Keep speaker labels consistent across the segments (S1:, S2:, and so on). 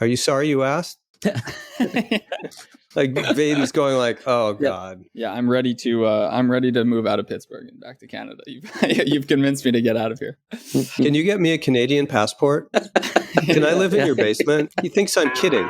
S1: Are you sorry you asked? Like Vaden's going like, oh God.
S2: Yeah, I'm ready to move out of Pittsburgh and back to Canada. You've convinced me to get out of here.
S1: Can you get me a Canadian passport? Can I live in your basement? He thinks I'm kidding.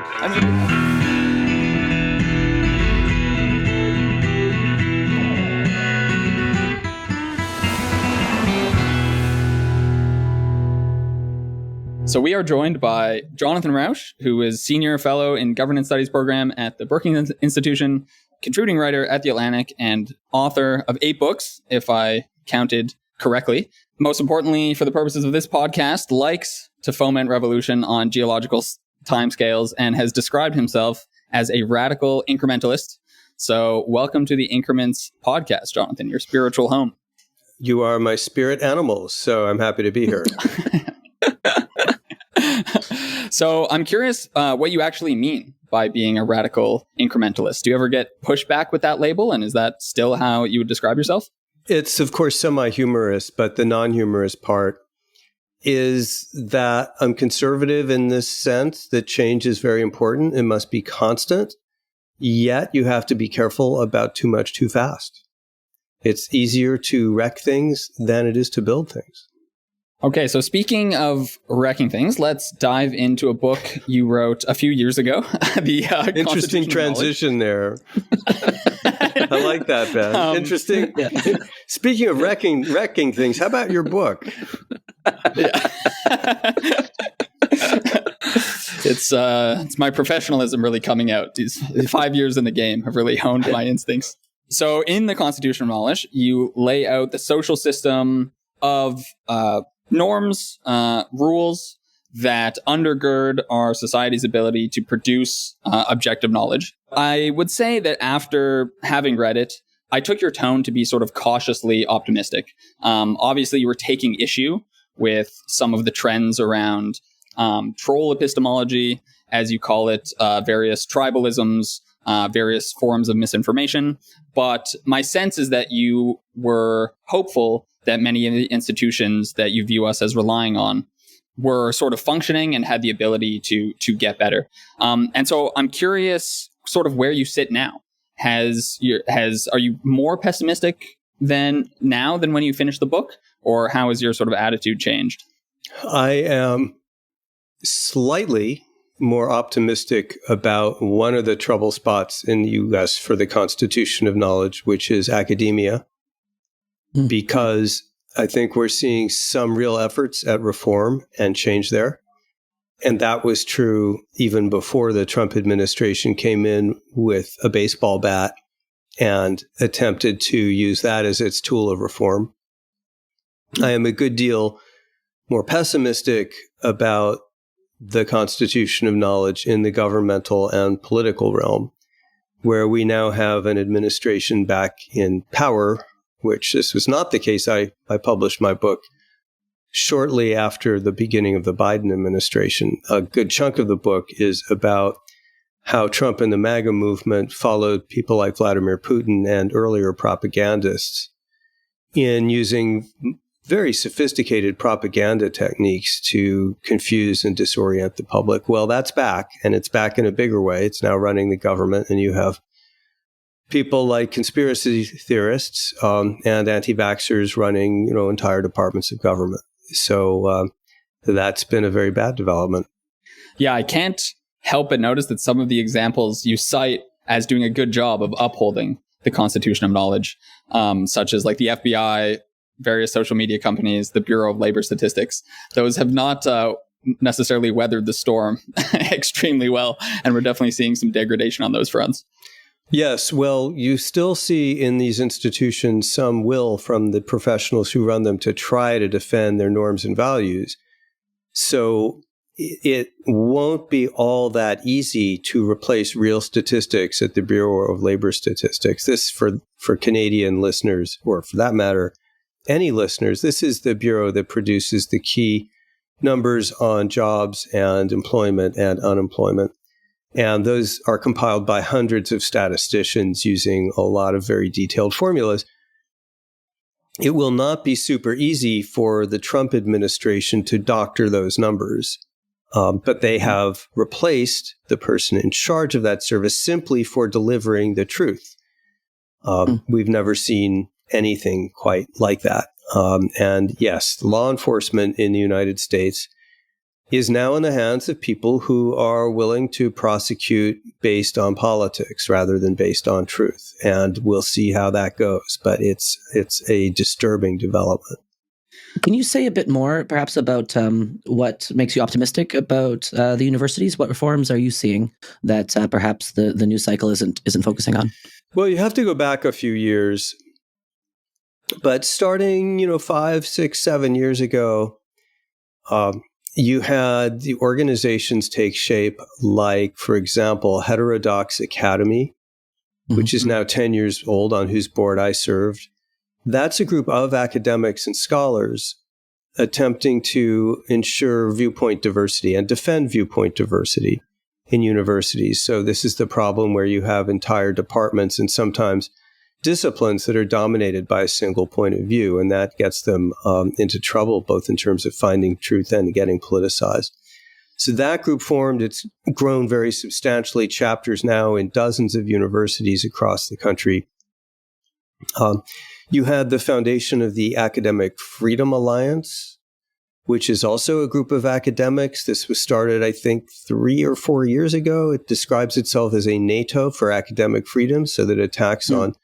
S2: So we are joined by Jonathan Rauch, who is Senior Fellow in Governance Studies program at the Brookings Institution, contributing writer at The Atlantic, and author of 8 books, if I counted correctly. Most importantly, for the purposes of this podcast, likes to foment revolution on geological timescales and has described himself as a radical incrementalist. So welcome to the Increments podcast, Jonathan, your spiritual home.
S1: You are my spirit animals, so I'm happy to be here.
S2: So I'm curious what you actually mean by being a radical incrementalist. Do you ever get pushback with that label? And is that still how you would describe yourself?
S1: It's, of course, semi-humorous, but the non-humorous part is that I'm conservative in this sense that change is very important. It must be constant, yet you have to be careful about too much too fast. It's easier to wreck things than it is to build things.
S2: Okay, so speaking of wrecking things, let's dive into a book you wrote a few years ago.
S1: Interesting transition there. I like that, Ben. Interesting. Yeah. Speaking of wrecking things, how about your book?
S2: It's my professionalism really coming out. These 5 years in the game have really honed my instincts. So in the Constitution of Knowledge, you lay out the social system of norms, rules that undergird our society's ability to produce objective knowledge. I would say that after having read it, I took your tone to be sort of cautiously optimistic. Obviously, you were taking issue with some of the trends around troll epistemology, as you call it, various tribalisms, various forms of misinformation. But my sense is that you were hopeful that many of the institutions that you view us as relying on were sort of functioning and had the ability to get better. And so I'm curious sort of where you sit now. Are you more pessimistic than when you finished the book, or how has your sort of attitude changed?
S1: I am slightly more optimistic about one of the trouble spots in the U.S. for the Constitution of Knowledge, which is academia. Because I think we're seeing some real efforts at reform and change there. And that was true even before the Trump administration came in with a baseball bat and attempted to use that as its tool of reform. I am a good deal more pessimistic about the Constitution of Knowledge in the governmental and political realm, where we now have an administration back in power, which this was not the case. I published my book shortly after the beginning of the Biden administration. A good chunk of the book is about how Trump and the MAGA movement followed people like Vladimir Putin and earlier propagandists in using very sophisticated propaganda techniques to confuse and disorient the public. Well, that's back, and it's back in a bigger way. It's now running the government, and you have people like conspiracy theorists and anti-vaxxers running, entire departments of government. So that's been a very bad development.
S2: Yeah, I can't help but notice that some of the examples you cite as doing a good job of upholding the Constitution of Knowledge, such as like the FBI, various social media companies, the Bureau of Labor Statistics, those have not necessarily weathered the storm extremely well. And we're definitely seeing some degradation on those fronts.
S1: Yes, well, you still see in these institutions some will from the professionals who run them to try to defend their norms and values. So it won't be all that easy to replace real statistics at the Bureau of Labor Statistics. This, for Canadian listeners, or for that matter, any listeners, this is the bureau that produces the key numbers on jobs and employment and unemployment. And those are compiled by hundreds of statisticians using a lot of very detailed formulas. It will not be super easy for the Trump administration to doctor those numbers. But they have replaced the person in charge of that service simply for delivering the truth. We've never seen anything quite like that. And yes, law enforcement in the United States is now in the hands of people who are willing to prosecute based on politics rather than based on truth. And we'll see how that goes. But it's a disturbing development.
S3: Can you say a bit more, perhaps, about what makes you optimistic about the universities? What reforms are you seeing that perhaps the news cycle isn't focusing on?
S1: Well, you have to go back a few years. But starting, 5, 6, 7 years ago, you had the organizations take shape like, for example, Heterodox Academy, which is now 10 years old, on whose board I served. That's a group of academics and scholars attempting to ensure viewpoint diversity and defend viewpoint diversity in universities. So this is the problem where you have entire departments and sometimes disciplines that are dominated by a single point of view, and that gets them into trouble, both in terms of finding truth and getting politicized. So that group formed. It's grown very substantially, chapters now in dozens of universities across the country. You had the foundation of the Academic Freedom Alliance, which is also a group of academics. This was started, I think, 3 or 4 years ago. It describes itself as a NATO for academic freedom, so that attacks on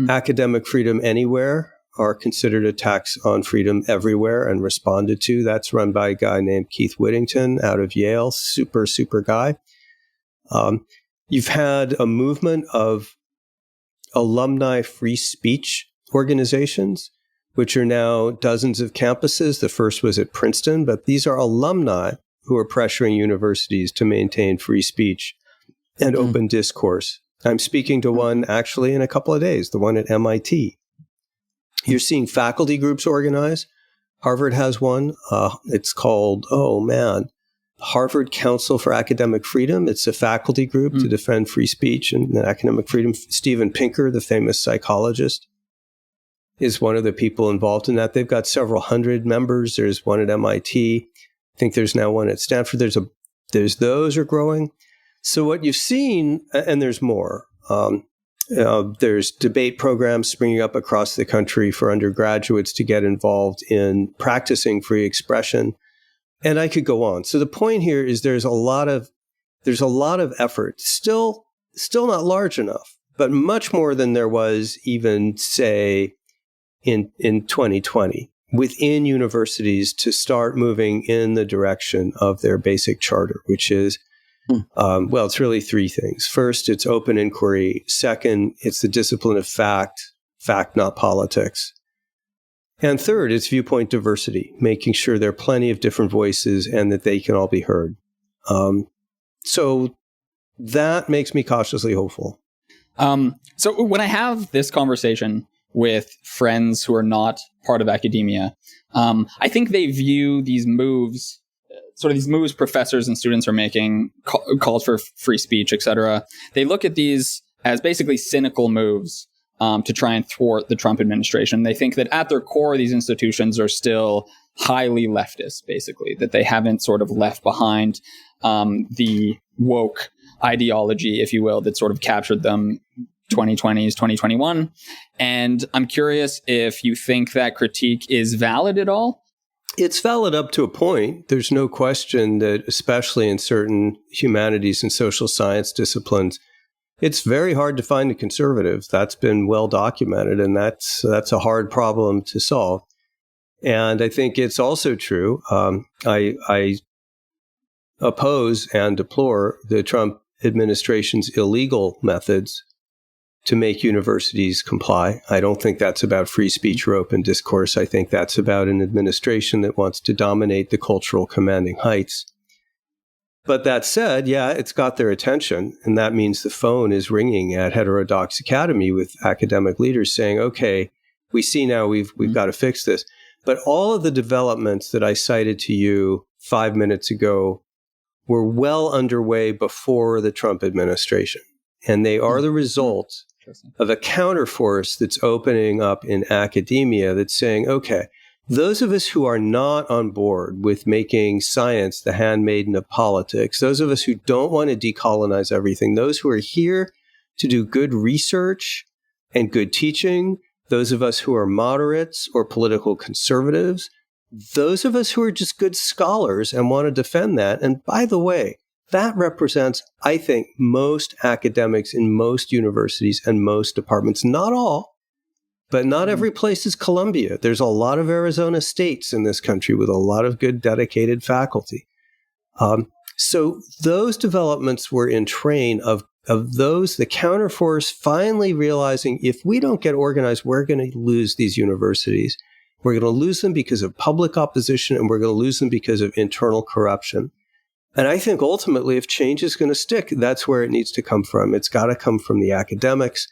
S1: academic freedom anywhere are considered attacks on freedom everywhere and responded to. That's run by a guy named Keith Whittington out of Yale, super guy. You've had a movement of alumni free speech organizations, which are now dozens of campuses. The first was at Princeton, but these are alumni who are pressuring universities to maintain free speech and open discourse. I'm speaking to one actually in a couple of days, the one at MIT. You're seeing faculty groups organize. Harvard has one. It's called, Harvard Council for Academic Freedom. It's a faculty group to defend free speech and academic freedom. Steven Pinker, the famous psychologist, is one of the people involved in that. They've got several hundred members. There's one at MIT. I think there's now one at Stanford. Those are growing. So what you've seen, and there's more, there's debate programs springing up across the country for undergraduates to get involved in practicing free expression. And I could go on. So the point here is there's a lot of effort, still not large enough, but much more than there was even, say, in 2020 within universities to start moving in the direction of their basic charter, which is, it's really 3 things. First, it's open inquiry. Second, it's the discipline of fact, not politics. And third, it's viewpoint diversity, making sure there are plenty of different voices and that they can all be heard. So that makes me cautiously hopeful.
S2: So when I have this conversation with friends who are not part of academia, I think they view these moves professors and students are making, calls for free speech, etc. They look at these as basically cynical moves to try and thwart the Trump administration. They think that at their core, these institutions are still highly leftist, basically, that they haven't sort of left behind the woke ideology, if you will, that sort of captured them 2020s, 2021. And I'm curious if you think that critique is valid at all.
S1: It's valid up to a point. There's no question that, especially in certain humanities and social science disciplines, it's very hard to find a conservative. That's been well documented, and that's a hard problem to solve. And I think it's also true. I oppose and deplore the Trump administration's illegal methods to make universities comply. I don't think that's about free speech or open discourse. I think that's about an administration that wants to dominate the cultural commanding heights. But that said, yeah, it's got their attention, and that means the phone is ringing at Heterodox Academy with academic leaders saying, okay, we see now we've got to fix this. But all of the developments that I cited to you 5 minutes ago were well underway before the Trump administration. And they are the result of a counterforce that's opening up in academia that's saying, okay, those of us who are not on board with making science the handmaiden of politics, those of us who don't want to decolonize everything, those who are here to do good research and good teaching, those of us who are moderates or political conservatives, those of us who are just good scholars and want to defend that. And by the way, that represents, I think, most academics in most universities and most departments. Not all, but not every place is Columbia. There's a lot of Arizona states in this country with a lot of good, dedicated faculty. So those developments were in train of those, the counterforce finally realizing if we don't get organized, we're going to lose these universities. We're going to lose them because of public opposition, and we're going to lose them because of internal corruption. And I think ultimately, if change is going to stick, that's where it needs to come from. It's got to come from the academics,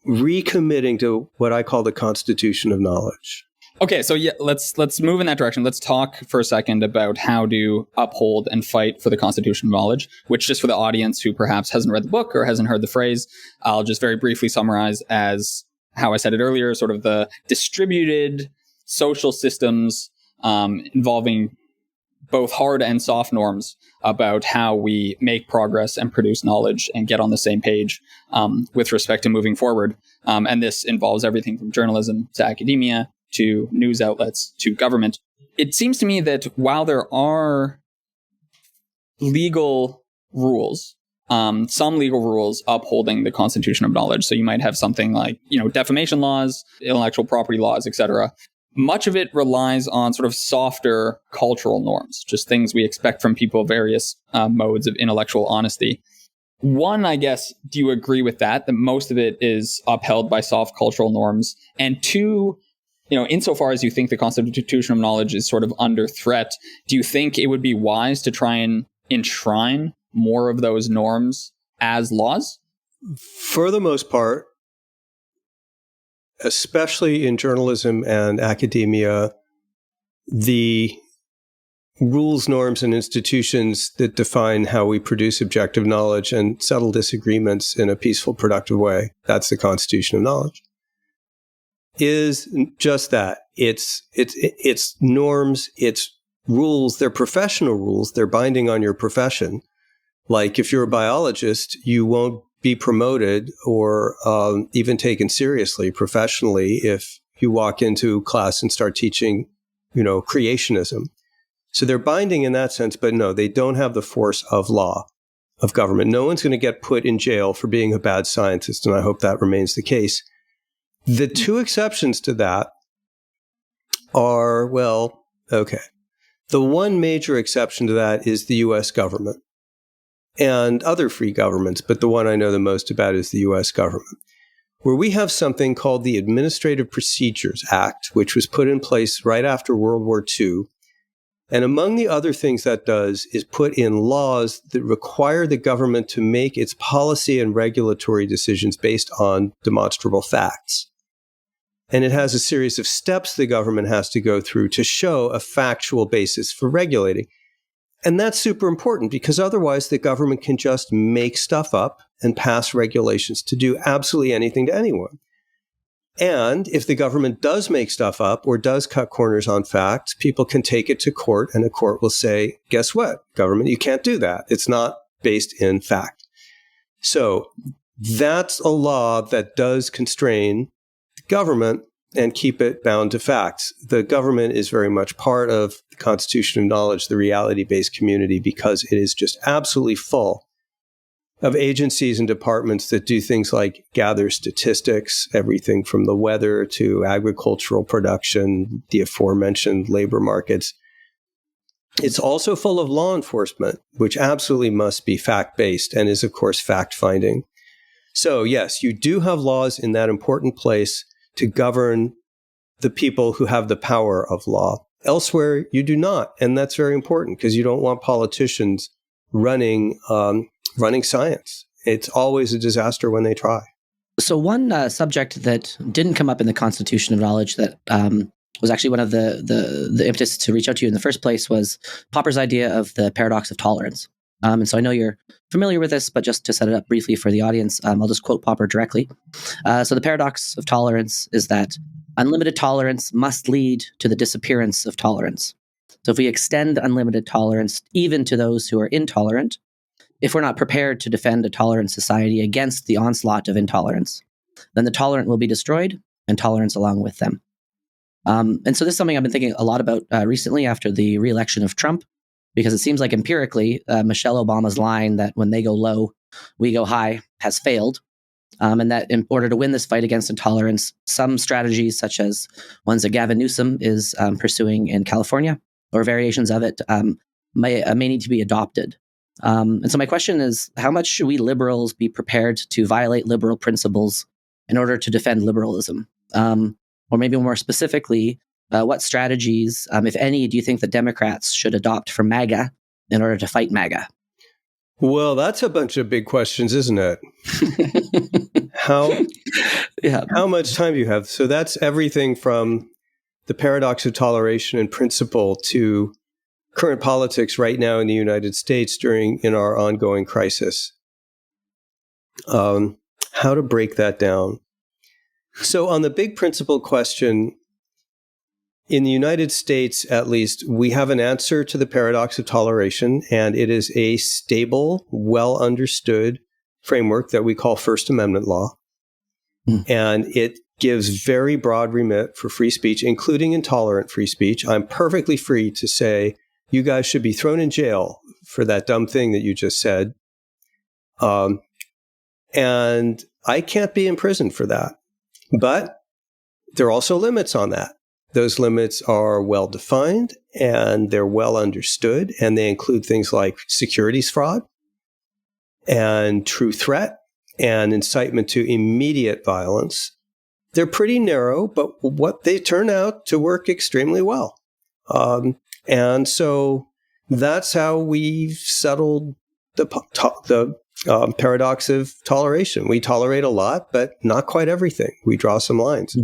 S1: recommitting to what I call the constitution of knowledge.
S2: Okay, so yeah, let's move in that direction. Let's talk for a second about how to uphold and fight for the constitution of knowledge, which, just for the audience who perhaps hasn't read the book or hasn't heard the phrase, I'll just very briefly summarize as how I said it earlier, sort of the distributed social systems involving both hard and soft norms about how we make progress and produce knowledge and get on the same page with respect to moving forward. And this involves everything from journalism to academia to news outlets to government. It seems to me that while there are legal rules, some legal rules upholding the constitution of knowledge, so you might have something like, defamation laws, intellectual property laws, etc., much of it relies on sort of softer cultural norms, just things we expect from people, various modes of intellectual honesty. One, I guess, do you agree with that most of it is upheld by soft cultural norms? And two, insofar as you think the constitution of knowledge is sort of under threat, do you think it would be wise to try and enshrine more of those norms as laws?
S1: For the most part, especially in journalism and academia, the rules, norms, and institutions that define how we produce objective knowledge and settle disagreements in a peaceful, productive way, that's the constitution of knowledge, is just that. It's norms, it's rules, they're professional rules, they're binding on your profession. Like if you're a biologist, you won't be promoted or even taken seriously professionally if you walk into class and start teaching, creationism. So they're binding in that sense, but no, they don't have the force of law, of government. No one's going to get put in jail for being a bad scientist, and I hope that remains the case. The two exceptions to that are, the one major exception to that is the U.S. government and other free governments, but the one I know the most about is the U.S. government, where we have something called the Administrative Procedures Act, which was put in place right after World War II. And among the other things that does is put in laws that require the government to make its policy and regulatory decisions based on demonstrable facts. And it has a series of steps the government has to go through to show a factual basis for regulating. And that's super important because otherwise the government can just make stuff up and pass regulations to do absolutely anything to anyone. And if the government does make stuff up or does cut corners on facts, people can take it to court and a court will say, guess what, government, you can't do that. It's not based in fact. So that's a law that does constrain the government and keep it bound to facts. The government is very much part of the constitution of knowledge, the reality-based community, because it is just absolutely full of agencies and departments that do things like gather statistics, everything from the weather to agricultural production, the aforementioned labor markets. It's also full of law enforcement, which absolutely must be fact-based and is, of course, fact-finding. So, yes, you do have laws in that important place to govern the people who have the power of law. Elsewhere, you do not, and that's very important because you don't want politicians running science. It's always a disaster when they try.
S3: So one subject that didn't come up in the Constitution of Knowledge that was actually one of the impetus to reach out to you in the first place was Popper's idea of the paradox of tolerance. And so I know you're familiar with this, but just to set it up briefly for the audience, I'll just quote Popper directly. So the paradox of tolerance is that unlimited tolerance must lead to the disappearance of tolerance. So if we extend unlimited tolerance even to those who are intolerant, if we're not prepared to defend a tolerant society against the onslaught of intolerance, then the tolerant will be destroyed and tolerance along with them. And so this is something I've been thinking a lot about recently after the re-election of Trump, because it seems like empirically, Michelle Obama's line that when they go low, we go high has failed. And that in order to win this fight against intolerance, some strategies such as ones that Gavin Newsom is pursuing in California or variations of it may need to be adopted. And so my question is, how much should we liberals be prepared to violate liberal principles in order to defend liberalism? Or maybe more specifically, what strategies, if any, do you think that Democrats should adopt for MAGA in order to fight MAGA?
S1: Well, that's a bunch of big questions, isn't it? How much time do you have? So that's everything from the paradox of toleration and principle to current politics right now in the United States in our ongoing crisis. How to break that down. So on the big principle question, in the United States, at least, we have an answer to the paradox of toleration, and it is a stable, well-understood framework that we call First Amendment law. And it gives very broad remit for free speech, including intolerant free speech. I'm perfectly free to say, you guys should be thrown in jail for that dumb thing that you just said. And I can't be imprisoned for that. But there are also limits on that. Those limits are well defined and they're well understood, and they include things like securities fraud and true threat and incitement to immediate violence. They're pretty narrow, but what they turn out to work extremely well. And so that's how we've settled the paradox of toleration. We tolerate a lot, but not quite everything. We draw some lines.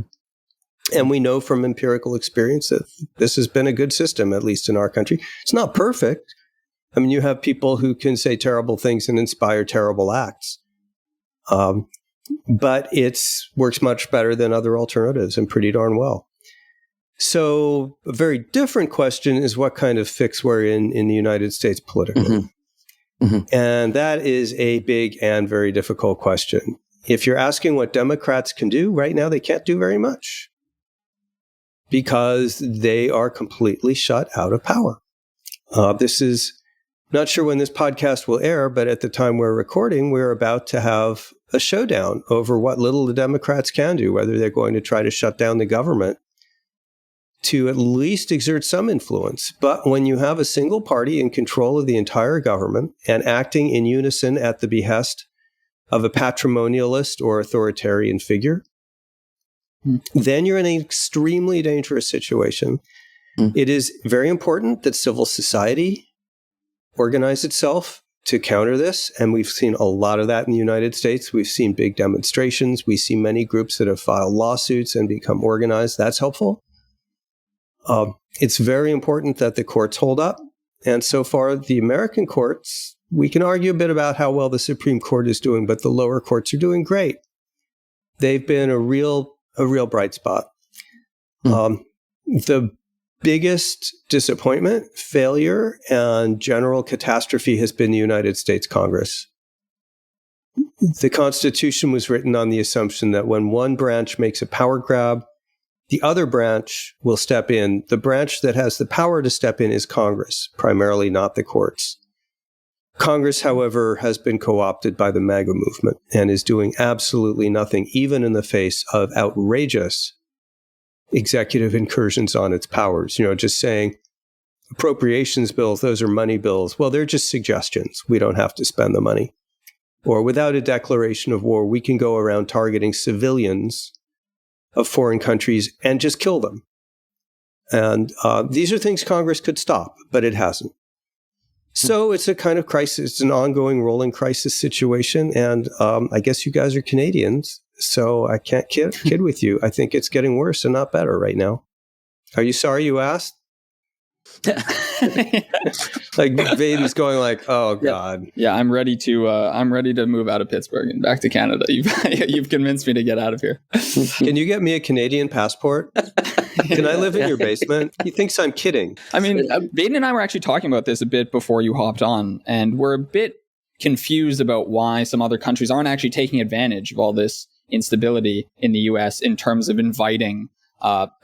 S1: And we know from empirical experience that this has been a good system, at least in our country. It's not perfect. I mean, you have people who can say terrible things and inspire terrible acts. But it works much better than other alternatives and pretty darn well. So a very different question is what kind of fix we're in the United States politically. And that is a big and very difficult question. If you're asking what Democrats can do right now, they can't do very much because they are completely shut out of power. This is not sure when this podcast will air, but at the time we're recording, we're about to have a showdown over what little the Democrats can do, whether they're going to try to shut down the government to at least exert some influence. But when you have a single party in control of the entire government and acting in unison at the behest of a patrimonialist or authoritarian figure, then you're in an extremely dangerous situation. It is very important that civil society organize itself to counter this. And we've seen a lot of that in the United States. We've seen big demonstrations. We see many groups that have filed lawsuits and become organized. That's helpful. It's very important that the courts hold up. And so far, the American courts, we can argue a bit about how well the Supreme Court is doing, but the lower courts are doing great. They've been a real bright spot. The biggest disappointment, failure, and general catastrophe has been the United States Congress. The Constitution was written on the assumption that when one branch makes a power grab, the other branch will step in. The branch that has the power to step in is Congress, primarily not the courts. Congress, however, has been co-opted by the MAGA movement and is doing absolutely nothing, even in the face of outrageous executive incursions on its powers. Just saying appropriations bills, those are money bills. Well, they're just suggestions. We don't have to spend the money. Or without a declaration of war, we can go around targeting civilians of foreign countries and just kill them. And these are things Congress could stop, but it hasn't. So it's a kind of crisis. It's an ongoing rolling crisis situation. And I guess you guys are Canadians, so I can't kid with you. I think it's getting worse and not better right now. Are you sorry you asked? Like Vaden's going like, oh God.
S2: Yeah, I'm ready to move out of Pittsburgh and back to Canada. You've convinced me to get out of here.
S1: Can you get me a Canadian passport? Can I live in your basement? He thinks I'm kidding.
S2: I mean, Vaden and I were actually talking about this a bit before you hopped on, and we're a bit confused about why some other countries aren't actually taking advantage of all this instability in the U.S. in terms of inviting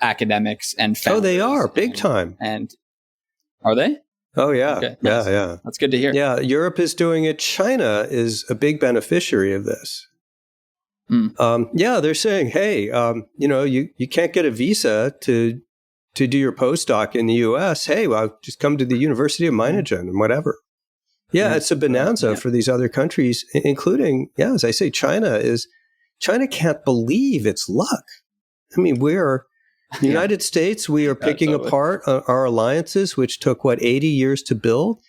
S2: academics and founders.
S1: Oh, they are big time.
S2: And are they?
S1: Oh, yeah.
S2: Okay, nice.
S1: Yeah.
S2: That's good to hear.
S1: Yeah, Europe is doing it. China is a big beneficiary of this. They're saying, hey, you can't get a visa to do your postdoc in the U.S. Hey, well, just come to the University of Meiningen and whatever. Yeah, it's a bonanza for these other countries, including, as I say, China can't believe its luck. I mean, the United States, we are picking apart our alliances, which took, 80 years to build?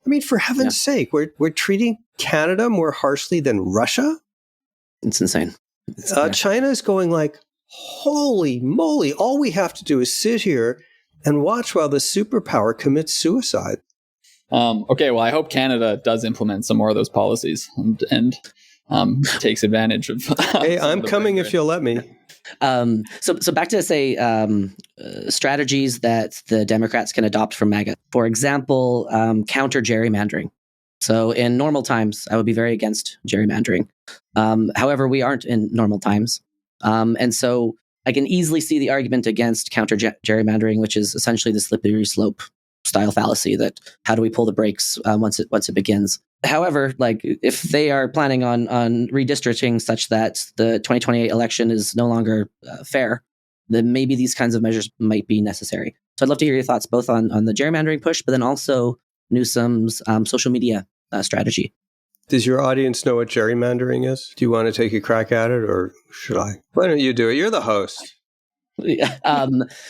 S1: I mean, for heaven's sake, we're treating Canada more harshly than Russia?
S3: It's insane.
S1: China is going like, holy moly, all we have to do is sit here and watch while the superpower commits suicide.
S2: Okay, well, I hope Canada does implement some more of those policies and takes advantage of.
S1: Hey, I'm coming if you'll let me.
S3: So back to say strategies that the Democrats can adopt from MAGA. For example, counter-gerrymandering. So in normal times, I would be very against gerrymandering. However, we aren't in normal times, and so I can easily see the argument against counter-gerrymandering, which is essentially the slippery slope style fallacy that how do we pull the brakes once it begins. However, like if they are planning on redistricting such that the 2028 election is no longer fair, then maybe these kinds of measures might be necessary. So I'd love to hear your thoughts both on the gerrymandering push, but then also Newsom's social media strategy.
S1: Does your audience know what gerrymandering is? Do you want to take a crack at it, or should I? Why don't you do it? You're the host.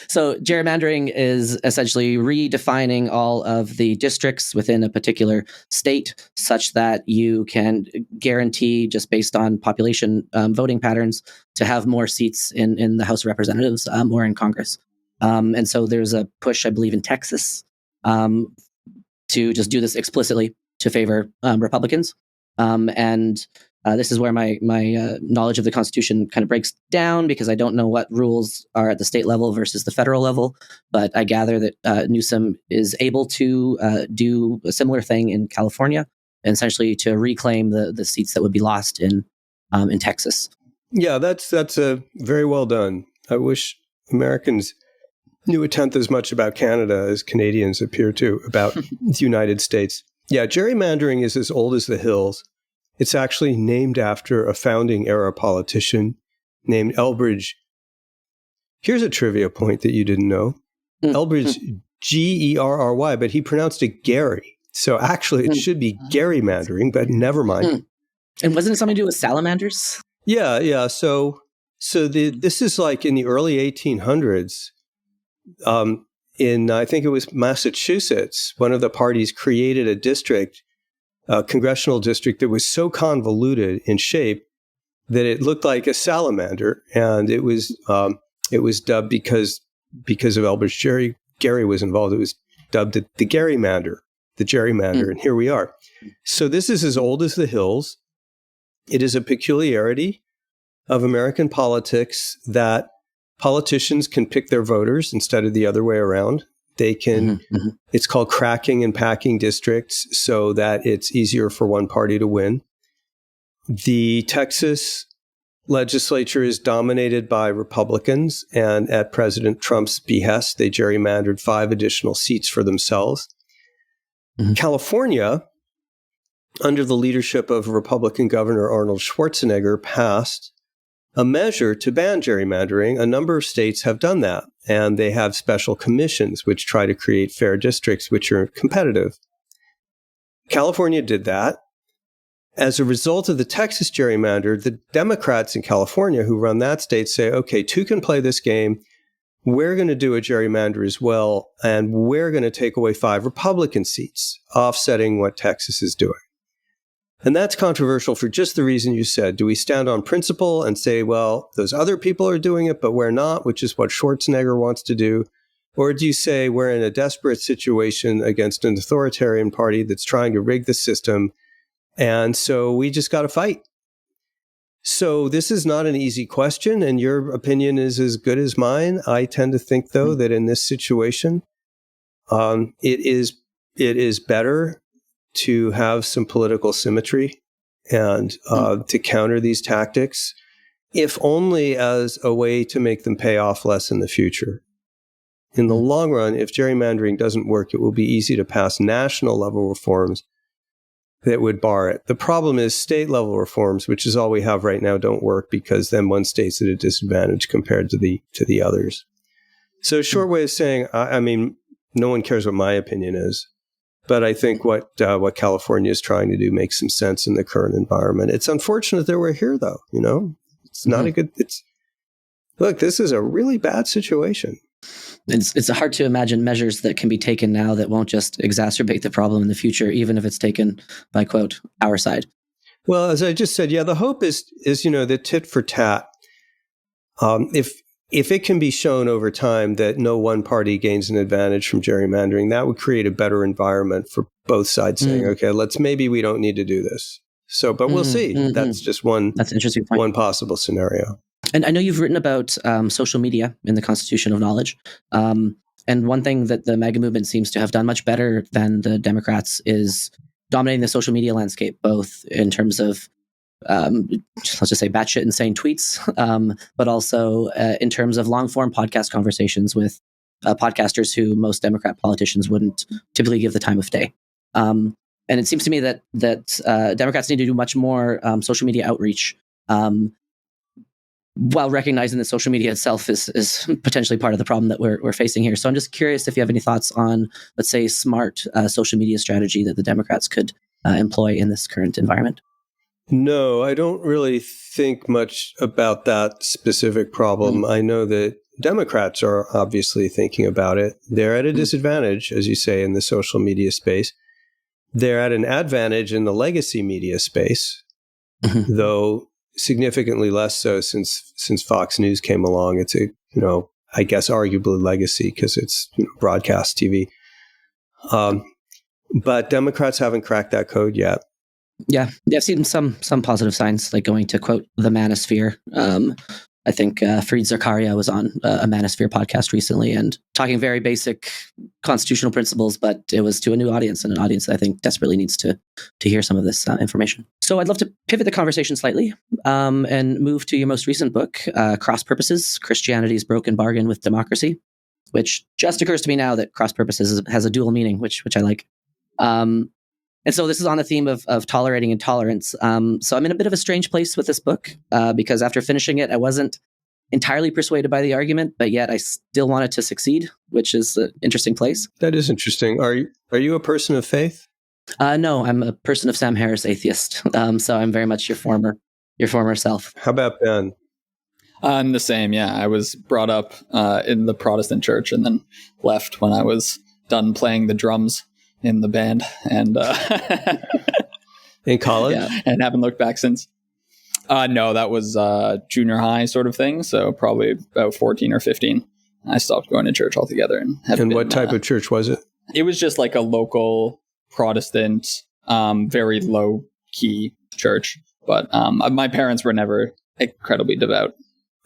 S3: So gerrymandering is essentially redefining all of the districts within a particular state such that you can guarantee, just based on population voting patterns, to have more seats in the House of Representatives or in Congress. And so there's a push, I believe, in Texas to just do this explicitly to favor Republicans. And this is where my knowledge of the Constitution kind of breaks down, because I don't know what rules are at the state level versus the federal level. But I gather that Newsom is able to do a similar thing in California, and essentially to reclaim the seats that would be lost in Texas.
S1: Yeah, that's a very well done. I wish Americans knew a tenth as much about Canada as Canadians appear to about the United States. Yeah, gerrymandering is as old as the hills. It's actually named after a founding era politician named Elbridge. Here's a trivia point that you didn't know. Elbridge, Gerry, but he pronounced it Gary. So actually it should be gerrymandering, but never mind.
S3: And wasn't it something to do with salamanders?
S1: Yeah. So this is like in the early 1800s. In, I think it was Massachusetts, one of the parties created a district, a congressional district that was so convoluted in shape that it looked like a salamander, and it was dubbed because of Elbridge Gerry was involved. It was dubbed the gerrymander, and here we are. So this is as old as the hills. It is a peculiarity of American politics that politicians can pick their voters instead of the other way around. They can, it's called cracking and packing districts so that it's easier for one party to win. The Texas legislature is dominated by Republicans, and at President Trump's behest, they gerrymandered 5 additional seats for themselves. California, under the leadership of Republican Governor Arnold Schwarzenegger, passed a measure to ban gerrymandering. A number of states have done that, and they have special commissions which try to create fair districts which are competitive. California did that. As a result of the Texas gerrymander, the Democrats in California who run that state say, okay, 2 can play this game. We're going to do a gerrymander as well, and we're going to take away 5 Republican seats, offsetting what Texas is doing. And that's controversial for just the reason you said. Do we stand on principle and say, well, those other people are doing it, but we're not, which is what Schwarzenegger wants to do? Or do you say we're in a desperate situation against an authoritarian party that's trying to rig the system, and so we just got to fight? So this is not an easy question, and your opinion is as good as mine. I tend to think, though, that in this situation, it is better to have some political symmetry and to counter these tactics, if only as a way to make them pay off less in the future. In the long run, if gerrymandering doesn't work, it will be easy to pass national level reforms that would bar it. The problem is state level reforms, which is all we have right now, don't work because then one state's at a disadvantage compared to the others. So a short way of saying, I mean, no one cares what my opinion is, but I think what California is trying to do makes some sense in the current environment. It's unfortunate that we're here, though. You know, it's not a good. Look, this is a really bad situation.
S3: It's hard to imagine measures that can be taken now that won't just exacerbate the problem in the future, even if it's taken by, quote, our side.
S1: Well, as I just said, the hope is the tit for tat. If it can be shown over time that no one party gains an advantage from gerrymandering, that would create a better environment for both sides saying, okay, maybe we don't need to do this. So, but we'll see. That's just that's an interesting point. One possible scenario.
S3: And I know you've written about social media in the Constitution of Knowledge. And one thing that the MAGA movement seems to have done much better than the Democrats is dominating the social media landscape, both in terms of, let's just say, batshit insane tweets, but also in terms of long-form podcast conversations with podcasters who most Democrat politicians wouldn't typically give the time of day. And it seems to me that Democrats need to do much more social media outreach, while recognizing that social media itself is potentially part of the problem that we're facing here. So I'm just curious if you have any thoughts on, let's say, smart social media strategy that the Democrats could employ in this current environment.
S1: No, I don't really think much about that specific problem. I know that Democrats are obviously thinking about it. They're at a disadvantage, as you say, in the social media space. They're at an advantage in the legacy media space, though significantly less so since Fox News came along. It's I guess arguably legacy because it's broadcast TV. But Democrats haven't cracked that code yet.
S3: Yeah, I've seen some positive signs, like going to, quote, the manosphere. I think Fareed Zakaria was on a Manosphere podcast recently and talking very basic constitutional principles, but it was to a new audience, and an audience that I think desperately needs to hear some of this information. So I'd love to pivot the conversation slightly and move to your most recent book, Cross Purposes, Christianity's Broken Bargain with Democracy, which just occurs to me now that cross purposes has a dual meaning, which I like. And so this is on the theme of tolerating intolerance. So I'm in a bit of a strange place with this book because after finishing it, I wasn't entirely persuaded by the argument, but yet I still wanted to succeed, which is an interesting place.
S1: That is interesting. Are you a person of faith?
S3: No, I'm a person of Sam Harris atheist. So I'm very much your former self.
S1: How about Ben?
S2: I'm the same. Yeah, I was brought up in the Protestant church and then left when I was done playing the drums in the band, and
S1: in college,
S2: and haven't looked back since. No, that was junior high sort of thing. So probably about 14 or 15, I stopped going to church altogether. And
S1: what type of church was it?
S2: It was just like a local Protestant, very low key church. But my parents were never incredibly devout.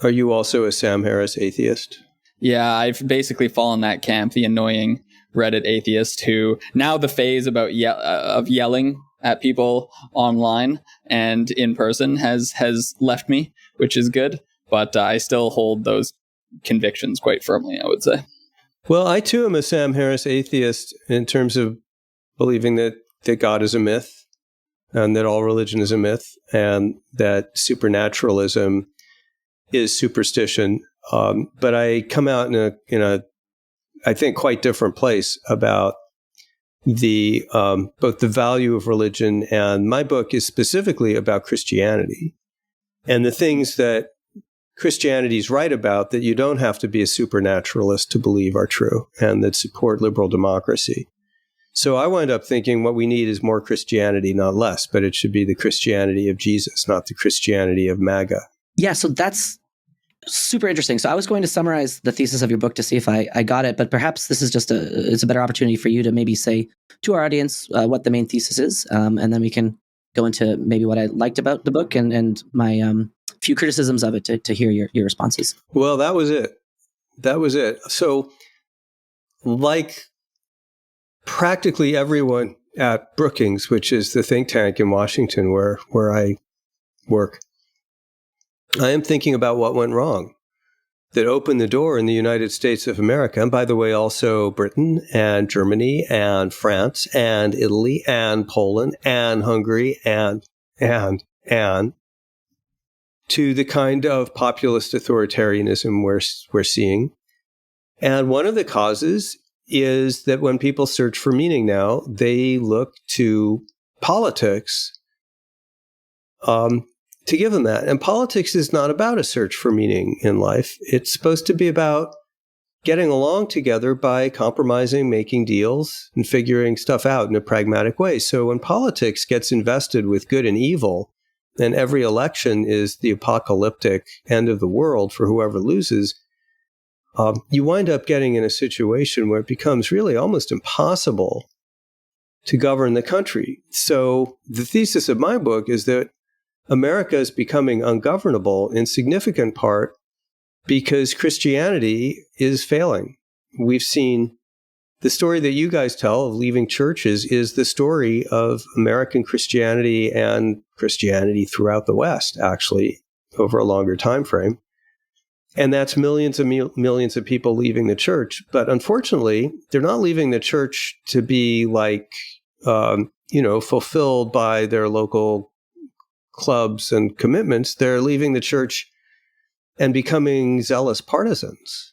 S1: Are you also a Sam Harris atheist?
S2: Yeah, I've basically fallen that camp, the annoying Reddit atheist who now the phase about of yelling at people online and in person has left me, which is good. But I still hold those convictions quite firmly, I would say.
S1: Well, I too am a Sam Harris atheist in terms of believing that God is a myth and that all religion is a myth and that supernaturalism is superstition. But I come out in a I think quite different place about the both the value of religion, and my book is specifically about Christianity and the things that Christianity is right about that you don't have to be a supernaturalist to believe are true and that support liberal democracy. So I wind up thinking what we need is more Christianity, not less, but it should be the Christianity of Jesus, not the Christianity of MAGA.
S3: Yeah, so that's super interesting. So I was going to summarize the thesis of your book to see if I got it, but perhaps this is just it's a better opportunity for you to maybe say to our audience what the main thesis is, and then we can go into maybe what I liked about the book and my few criticisms of it to hear your responses.
S1: Well, that was it. So, like practically everyone at Brookings, which is the think tank in Washington where I work, I am thinking about what went wrong that opened the door in the United States of America, and by the way, also Britain and Germany and France and Italy and Poland and Hungary and to the kind of populist authoritarianism we're seeing. And one of the causes is that when people search for meaning now, they look to politics to give them that. And politics is not about a search for meaning in life. It's supposed to be about getting along together by compromising, making deals, and figuring stuff out in a pragmatic way. So when politics gets invested with good and evil, and every election is the apocalyptic end of the world for whoever loses, you wind up getting in a situation where it becomes really almost impossible to govern the country. So the thesis of my book is that America is becoming ungovernable in significant part because Christianity is failing. We've seen the story that you guys tell of leaving churches is the story of American Christianity and Christianity throughout the West, actually, over a longer time frame. And that's millions of people leaving the church. But unfortunately, they're not leaving the church to be like, fulfilled by their local clubs and commitments. They're leaving the church and becoming zealous partisans.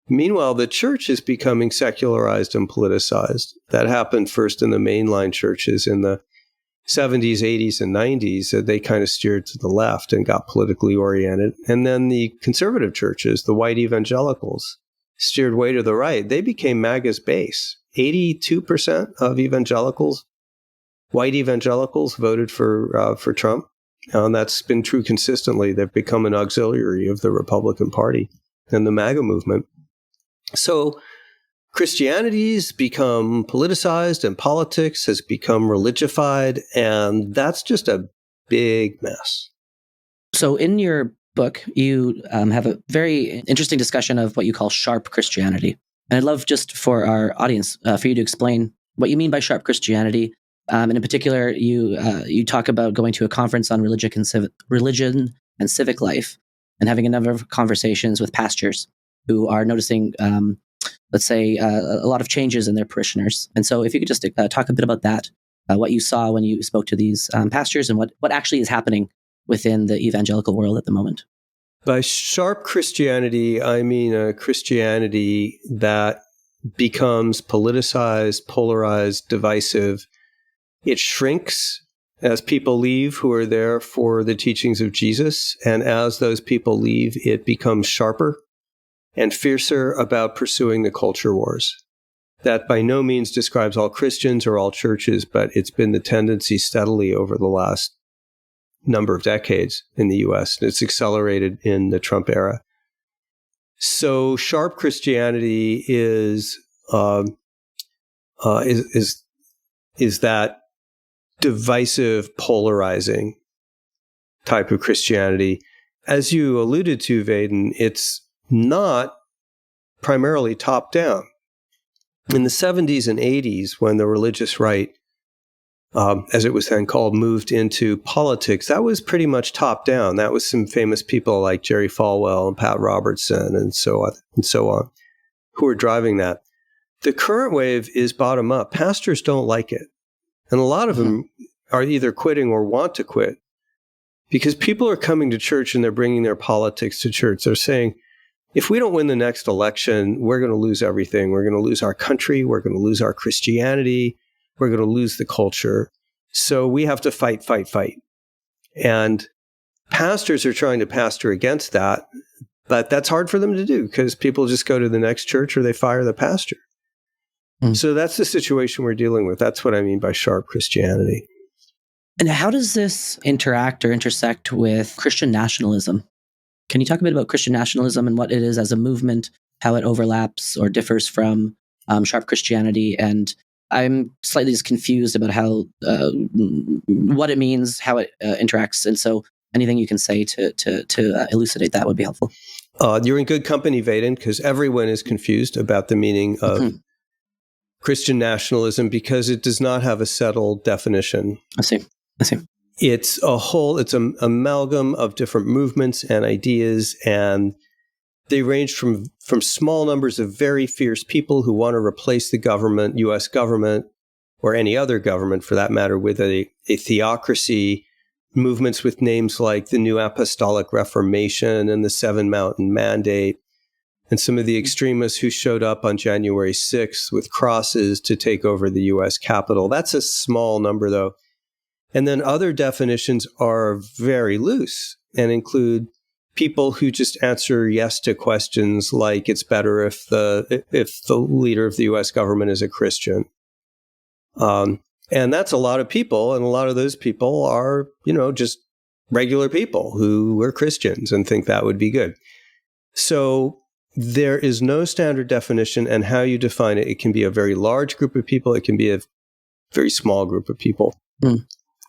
S1: Meanwhile, the church is becoming secularized and politicized. That happened first in the mainline churches in the 70s, 80s, and 90s. They kind of steered to the left and got politically oriented. And then the conservative churches, the white evangelicals, steered way to the right. They became MAGA's base. 82% of evangelicals, white evangelicals, voted for Trump. And that's been true consistently. They've become an auxiliary of the Republican Party and the MAGA movement. So Christianity's become politicized and politics has become religified, and that's just a big mess.
S3: So in your book, you have a very interesting discussion of what you call sharp Christianity. And I'd love just for our audience, for you to explain what you mean by sharp Christianity. And in particular, you talk about going to a conference on religion and civic life and having a number of conversations with pastors who are noticing, let's say, a lot of changes in their parishioners. And so if you could just talk a bit about that, what you saw when you spoke to these pastors and what actually is happening within the evangelical world at the moment.
S1: By sharp Christianity, I mean a Christianity that becomes politicized, polarized, divisive. It shrinks as people leave who are there for the teachings of Jesus. And as those people leave, it becomes sharper and fiercer about pursuing the culture wars. That by no means describes all Christians or all churches, but it's been the tendency steadily over the last number of decades in the U.S. And it's accelerated in the Trump era. So sharp Christianity is that divisive, polarizing type of Christianity. As you alluded to, Vaden, it's not primarily top-down. In the 70s and 80s, when the religious right, as it was then called, moved into politics, that was pretty much top-down. That was some famous people like Jerry Falwell and Pat Robertson and so on, who were driving that. The current wave is bottom-up. Pastors don't like it. And a lot of them are either quitting or want to quit because people are coming to church and they're bringing their politics to church. They're saying, if we don't win the next election, we're going to lose everything. We're going to lose our country. We're going to lose our Christianity. We're going to lose the culture. So we have to fight. And pastors are trying to pastor against that, but that's hard for them to do because people just go to the next church or they fire the pastor. So that's the situation we're dealing with. That's what I mean by sharp Christianity.
S3: And how does this interact or intersect with Christian nationalism? Can you talk a bit about Christian nationalism and what it is as a movement, how it overlaps or differs from sharp Christianity? And I'm slightly just confused about how what it means, how it interacts. And so anything you can say to elucidate that would be helpful.
S1: You're in good company, Vaden, because everyone is confused about the meaning of Christian nationalism because it does not have a settled definition.
S3: I see.
S1: It's an amalgam of different movements and ideas, and they range from small numbers of very fierce people who want to replace the government, U.S. government, or any other government for that matter, with a theocracy, movements with names like the New Apostolic Reformation and the Seven Mountain Mandate, and some of the extremists who showed up on January 6th with crosses to take over the U.S. Capitol. That's a small number, though. And then other definitions are very loose and include people who just answer yes to questions like it's better if the leader of the U.S. government is a Christian. And that's a lot of people, and a lot of those people are, just regular people who are Christians and think that would be good. So there is no standard definition, and how you define it, it can be a very large group of people, it can be a very small group of people.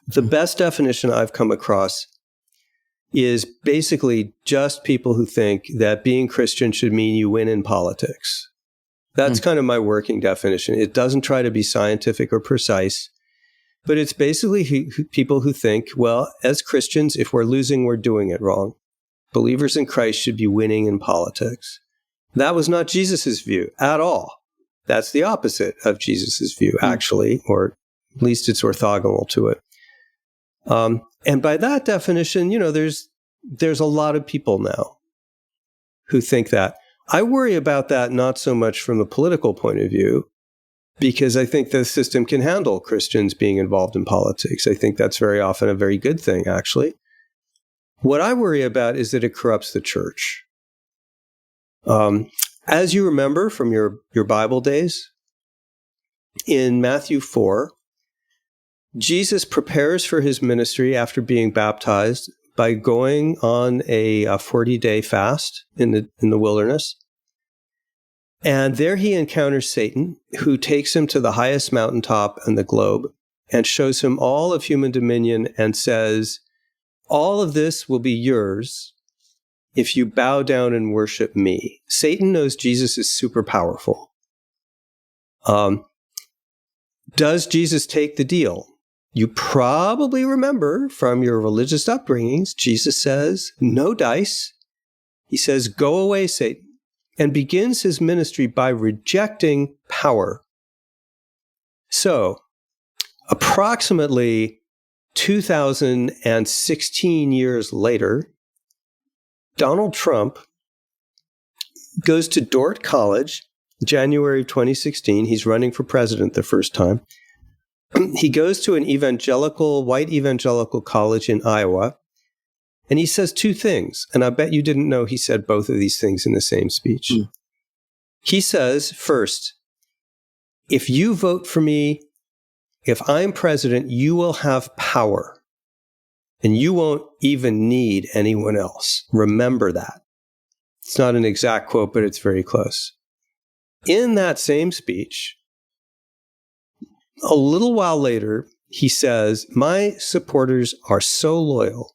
S1: The best definition I've come across is basically just people who think that being Christian should mean you win in politics. That's kind of my working definition. It doesn't try to be scientific or precise, but it's basically people who think, well, as Christians, if we're losing, we're doing it wrong. Believers in Christ should be winning in politics. That was not Jesus's view at all. That's the opposite of Jesus's view, actually, or at least it's orthogonal to it. And by that definition, there's a lot of people now who think that. I worry about that not so much from the political point of view, because I think the system can handle Christians being involved in politics. I think that's very often a very good thing, actually. What I worry about is that it corrupts the church. As you remember from your Bible days, in Matthew 4, Jesus prepares for his ministry after being baptized by going on a 40-day fast in the wilderness. And there he encounters Satan, who takes him to the highest mountaintop in the globe and shows him all of human dominion and says, all of this will be yours if you bow down and worship me. Satan knows Jesus is super powerful. Does Jesus take the deal? You probably remember from your religious upbringings, Jesus says, no dice. He says, go away, Satan, and begins his ministry by rejecting power. So, approximately 2016 years later, Donald Trump goes to Dordt College, January of 2016. He's running for president the first time. He goes to an white evangelical college in Iowa, and he says two things. And I bet you didn't know he said both of these things in the same speech. He says, first, if you vote for me, if I'm president, you will have power, and you won't even need anyone else. Remember that. It's not an exact quote, but it's very close. In that same speech, a little while later, he says, my supporters are so loyal,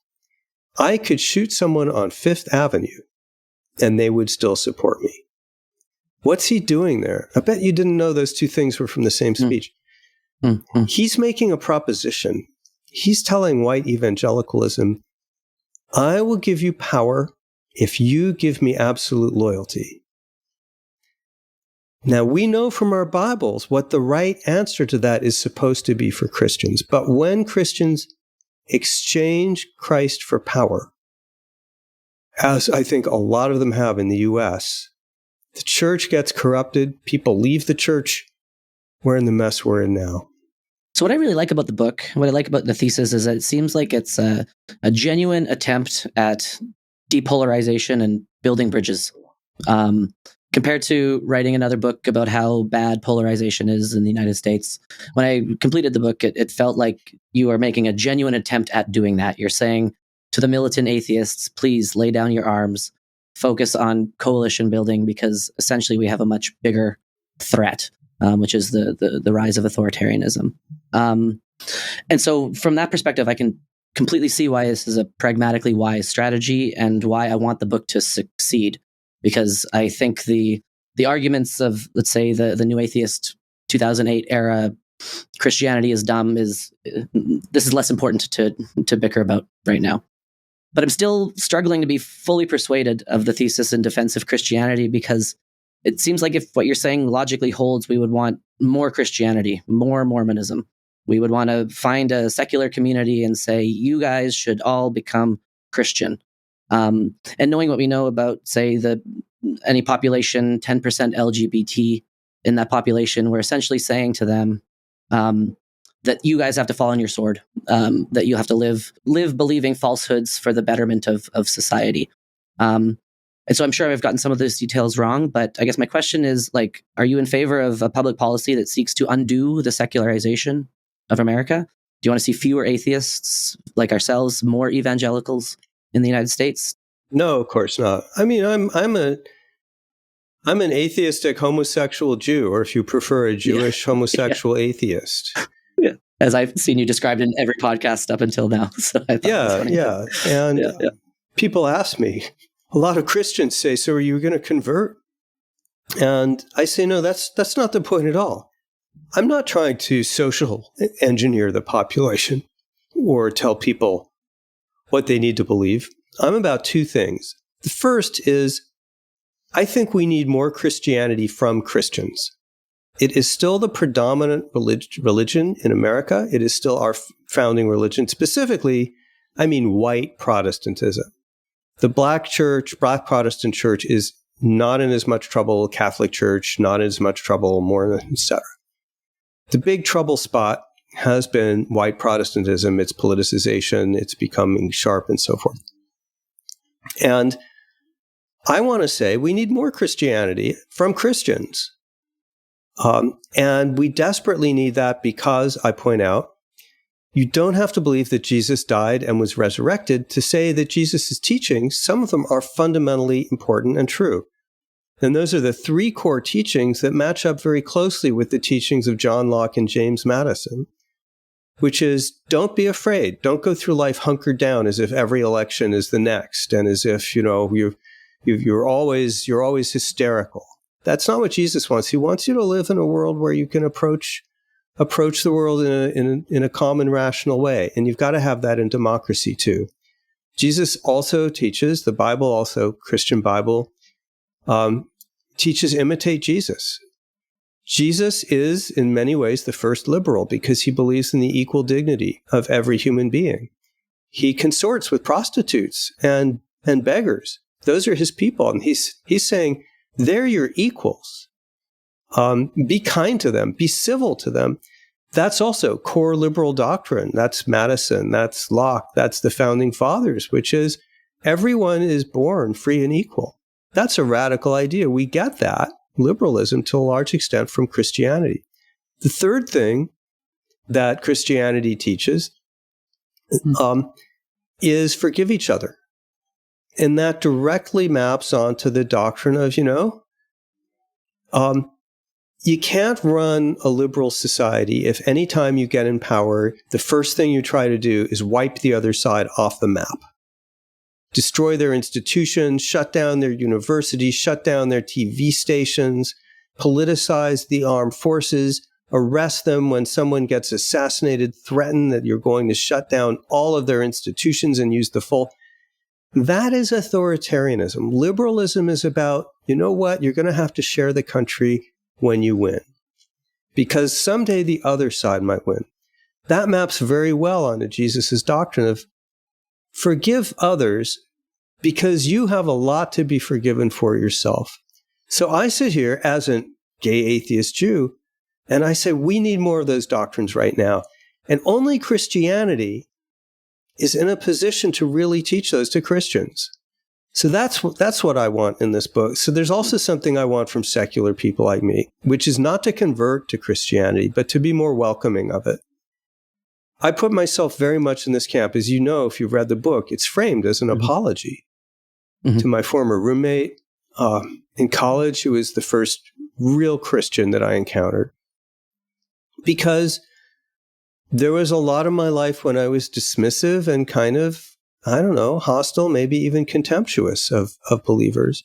S1: I could shoot someone on Fifth Avenue and they would still support me. What's he doing there? I bet you didn't know those two things were from the same speech. He's making a proposition. He's telling white evangelicalism, I will give you power if you give me absolute loyalty. Now, we know from our Bibles what the right answer to that is supposed to be for Christians. But when Christians exchange Christ for power, as I think a lot of them have in the U.S., the church gets corrupted. People leave the church. We're in the mess we're in now.
S3: So what I really like about the book, what I like about the thesis is that it seems like it's a genuine attempt at depolarization and building bridges. Compared to writing another book about how bad polarization is in the United States. When I completed the book, it felt like you are making a genuine attempt at doing that. You're saying to the militant atheists, please lay down your arms, focus on coalition building, because essentially we have a much bigger threat, which is the rise of authoritarianism. And so from that perspective, I can completely see why this is a pragmatically wise strategy and why I want the book to succeed, because I think the arguments of, let's say, the New Atheist 2008 era Christianity is dumb this is less important to bicker about right now. But I'm still struggling to be fully persuaded of the thesis in defense of Christianity, because it seems like if what you're saying logically holds, we would want more Christianity, more Mormonism. We would want to find a secular community and say, you guys should all become Christian. And knowing what we know about, say, any population, 10% LGBT in that population, we're essentially saying to them that you guys have to fall on your sword, that you have to live believing falsehoods for the betterment of society. And so I'm sure I've gotten some of those details wrong, but I guess my question is, like, are you in favor of a public policy that seeks to undo the secularization of America? Do you want to see fewer atheists like ourselves, more evangelicals in the United States?
S1: No, of course not. I mean, I'm an atheistic homosexual Jew, or if you prefer, a Jewish homosexual atheist.
S3: Yeah, as I've seen you described in every podcast up until now. So I thought
S1: And people ask me, a lot of Christians say, so are you going to convert? And I say, no, that's not the point at all. I'm not trying to social engineer the population or tell people what they need to believe. I'm about two things. The first is, I think we need more Christianity from Christians. It is still the predominant religion in America. It is still our founding religion. Specifically, I mean white Protestantism. The Black Protestant church is not in as much trouble. Catholic Church, not in as much trouble, Mormon, etc. The big trouble spot has been white Protestantism, its politicization, its becoming sharp, and so forth. And I want to say we need more Christianity from Christians. And we desperately need that because, I point out, you don't have to believe that Jesus died and was resurrected to say that Jesus' teachings, some of them are fundamentally important and true. And those are the three core teachings that match up very closely with the teachings of John Locke and James Madison, which is, don't be afraid. Don't go through life hunkered down as if every election is the next and as if, you're always hysterical. That's not what Jesus wants. He wants you to live in a world where you can approach the world in a calm and rational way. And you've got to have that in democracy too. Jesus also teaches, the Bible also, Christian Bible, teaches imitate Jesus. Jesus is, in many ways, the first liberal because he believes in the equal dignity of every human being. He consorts with prostitutes and beggars. Those are his people. And he's saying, they're your equals. Be kind to them. Be civil to them. That's also core liberal doctrine. That's Madison. That's Locke. That's the founding fathers, which is everyone is born free and equal. That's a radical idea. We get that, liberalism, to a large extent from Christianity. The third thing that Christianity teaches is forgive each other. And that directly maps onto the doctrine of, you can't run a liberal society if any time you get in power, the first thing you try to do is wipe the other side off the map. Destroy their institutions, shut down their universities, shut down their TV stations, politicize the armed forces, arrest them when someone gets assassinated, threaten that you're going to shut down all of their institutions and use the full. That is authoritarianism. Liberalism is about, you know what, you're going to have to share the country when you win, because someday the other side might win. That maps very well onto Jesus' doctrine of forgive others because you have a lot to be forgiven for yourself. So I sit here as a gay atheist Jew, and I say we need more of those doctrines right now. And only Christianity is in a position to really teach those to Christians. So that's what I want in this book. So there's also something I want from secular people like me, which is not to convert to Christianity, but to be more welcoming of it. I put myself very much in this camp. As you know, if you've read the book, it's framed as an apology to my former roommate in college, who was the first real Christian that I encountered. Because there was a lot of my life when I was dismissive and kind of, I don't know, hostile, maybe even contemptuous of believers.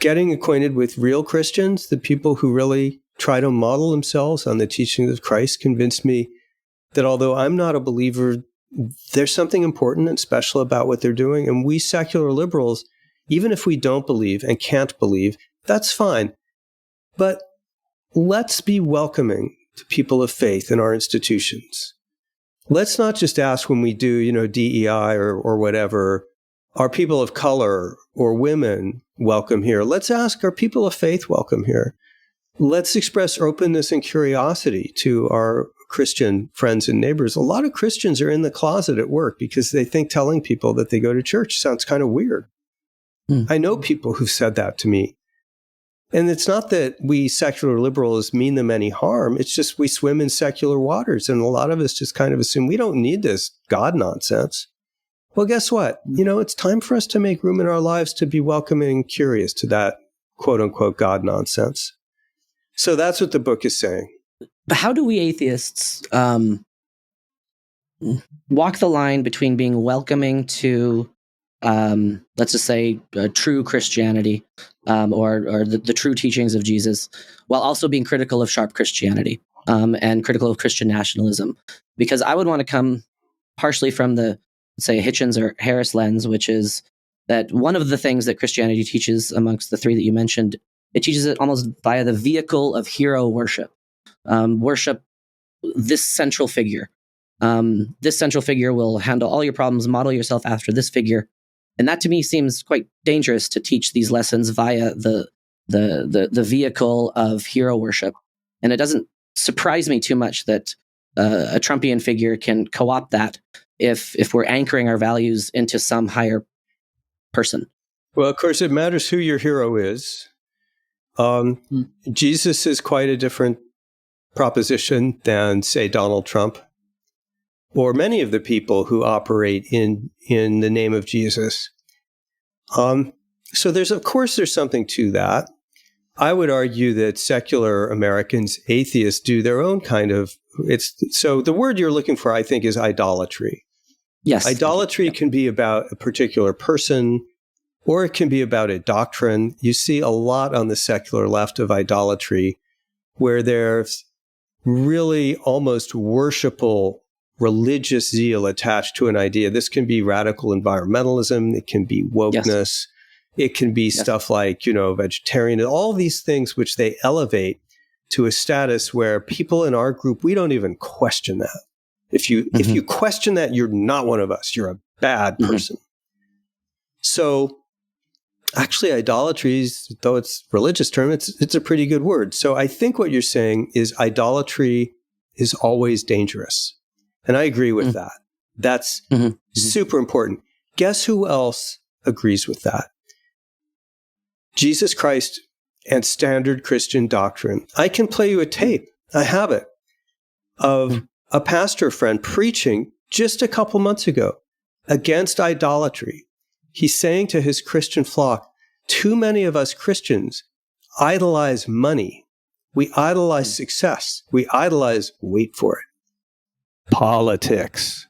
S1: Getting acquainted with real Christians, the people who really try to model themselves on the teachings of Christ, convinced me that although I'm not a believer, there's something important and special about what they're doing. And we secular liberals, even if we don't believe and can't believe, that's fine. But let's be welcoming to people of faith in our institutions. Let's not just ask when we do, DEI or whatever, are people of color or women welcome here? Let's ask, are people of faith welcome here? Let's express openness and curiosity to our Christian friends and neighbors. A lot of Christians are in the closet at work because they think telling people that they go to church sounds kind of weird. I know people who've said that to me. And it's not that we secular liberals mean them any harm. It's just we swim in secular waters. And a lot of us just kind of assume we don't need this God nonsense. Well, guess what? It's time for us to make room in our lives to be welcoming and curious to that quote unquote God nonsense. So that's what the book is saying.
S3: But how do we atheists walk the line between being welcoming to, let's just say, true Christianity or the true teachings of Jesus, while also being critical of sharp Christianity and critical of Christian nationalism? Because I would want to come partially from the, say, Hitchens or Harris lens, which is that one of the things that Christianity teaches amongst the three that you mentioned, it teaches it almost via the vehicle of hero worship. Worship this central figure. This central figure will handle all your problems, model yourself after this figure. And that to me seems quite dangerous, to teach these lessons via the vehicle of hero worship. And it doesn't surprise me too much that a Trumpian figure can co-opt that if we're anchoring our values into some higher person.
S1: Well, of course, it matters who your hero is. Jesus is quite a different proposition than, say, Donald Trump, or many of the people who operate in the name of Jesus. So there's something to that. I would argue that secular Americans, atheists, do their own kind of, so the word you're looking for, I think, is idolatry.
S3: Yes.
S1: Idolatry can be about a particular person, or it can be about a doctrine. You see a lot on the secular left of idolatry, where there's really almost worshipful religious zeal attached to an idea. This can be radical environmentalism. It can be wokeness. Yes. It can be stuff like, vegetarian, all these things which they elevate to a status where people in our group, we don't even question that. If you question that, you're not one of us. You're a bad person. So actually, idolatry, though it's a religious term, it's a pretty good word. So I think what you're saying is idolatry is always dangerous. And I agree with that. That's super important. Guess who else agrees with that? Jesus Christ and standard Christian doctrine. I can play you a tape, I have it, of a pastor friend preaching just a couple months ago against idolatry. He's saying to his Christian flock, too many of us Christians idolize money. We idolize success. We idolize, wait for it, politics.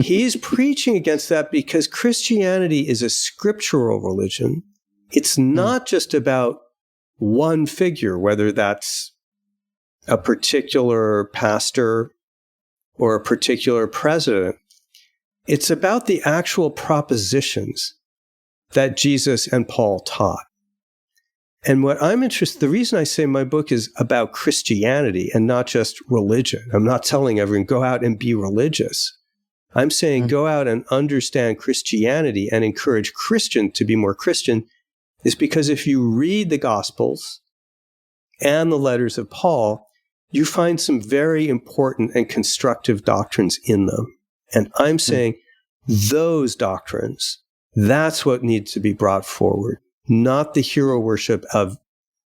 S1: He's preaching against that because Christianity is a scriptural religion. It's not just about one figure, whether that's a particular pastor or a particular president. It's about the actual propositions that Jesus and Paul taught. And what I'm interested, the reason I say my book is about Christianity and not just religion. I'm not telling everyone, go out and be religious. I'm saying go out and understand Christianity and encourage Christians to be more Christian, is because if you read the Gospels and the letters of Paul, you find some very important and constructive doctrines in them. And I'm saying those doctrines, that's what needs to be brought forward, not the hero worship of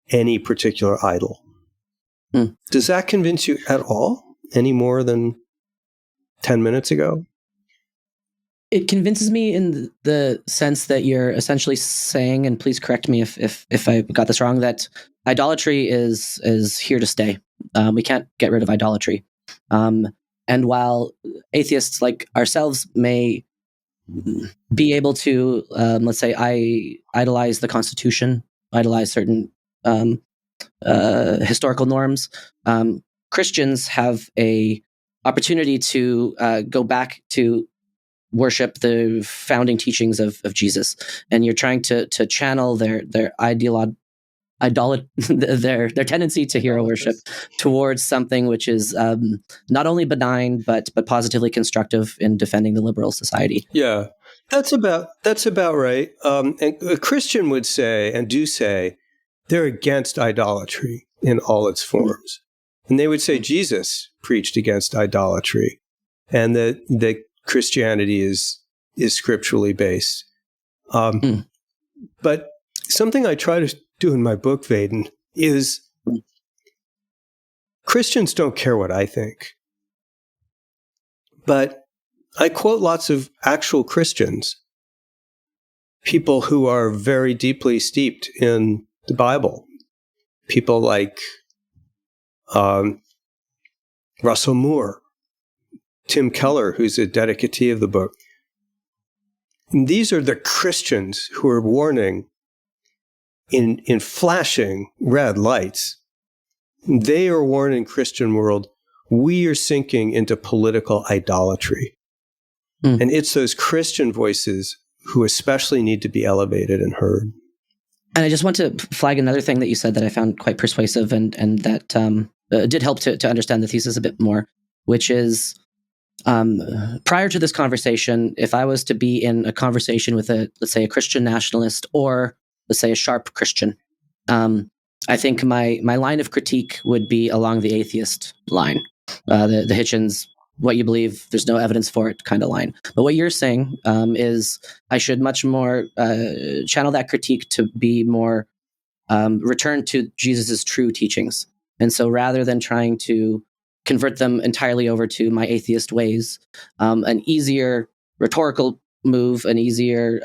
S1: any particular idol. Does that convince you at all? any more than 10 minutes ago?
S3: It convinces me in the sense that you're essentially saying, and please correct me if I got this wrong, that idolatry is here to stay. We can't get rid of idolatry. And while atheists like ourselves may be able to, let's say, idolize the Constitution, idolize certain historical norms, Christians have a opportunity to go back to worship the founding teachings of Jesus, and you're trying to channel their tendency to hero worship towards something which is not only benign but positively constructive in defending the liberal society.
S1: Yeah, that's about right. And a Christian would say, and do say, they're against idolatry in all its forms, and they would say Jesus preached against idolatry, and that Christianity is scripturally based. But something I try to do in my book, Vaden, is Christians don't care what I think. But I quote lots of actual Christians, people who are very deeply steeped in the Bible, people like Russell Moore, Tim Keller, who's a dedicatee of the book. And these are the Christians who are warning in flashing red lights. They are warning Christian world, we are sinking into political idolatry. And it's those Christian voices who especially need to be elevated and heard.
S3: And I just want to flag another thing that you said that I found quite persuasive and that did help to understand the thesis a bit more, which is prior to this conversation, if I was to be in a conversation with let's say a Christian nationalist or let's say a sharp Christian, I think my line of critique would be along the atheist line, the Hitchens, what you believe, there's no evidence for it kind of line. But what you're saying is I should much more channel that critique to be more return to Jesus's true teachings. And so rather than trying to convert them entirely over to my atheist ways, an easier rhetorical move, an easier,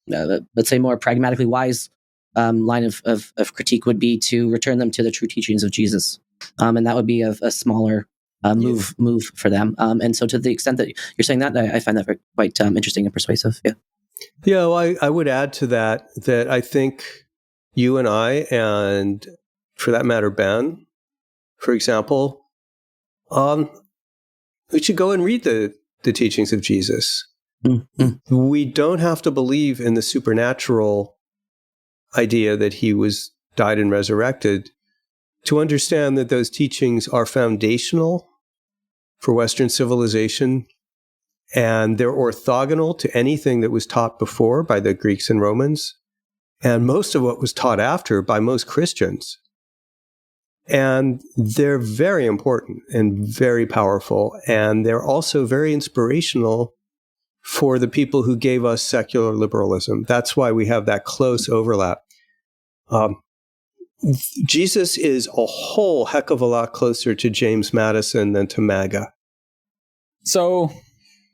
S3: let's say more pragmatically wise line of critique would be to return them to the true teachings of Jesus. And that would be a smaller move for them. And so to the extent that you're saying that, I find that quite interesting and persuasive. Yeah.
S1: Yeah, well, I would add to that I think you and I, and for that matter, Ben, for example, we should go and read the teachings of Jesus. We don't have to believe in the supernatural idea that he died and resurrected to understand that those teachings are foundational for Western civilization, and they're orthogonal to anything that was taught before by the Greeks and Romans, and most of what was taught after by most Christians. And they're very important and very powerful, and they're also very inspirational for the people who gave us secular liberalism. That's why we have that close overlap. Jesus is a whole heck of a lot closer to James Madison than to MAGA.
S2: So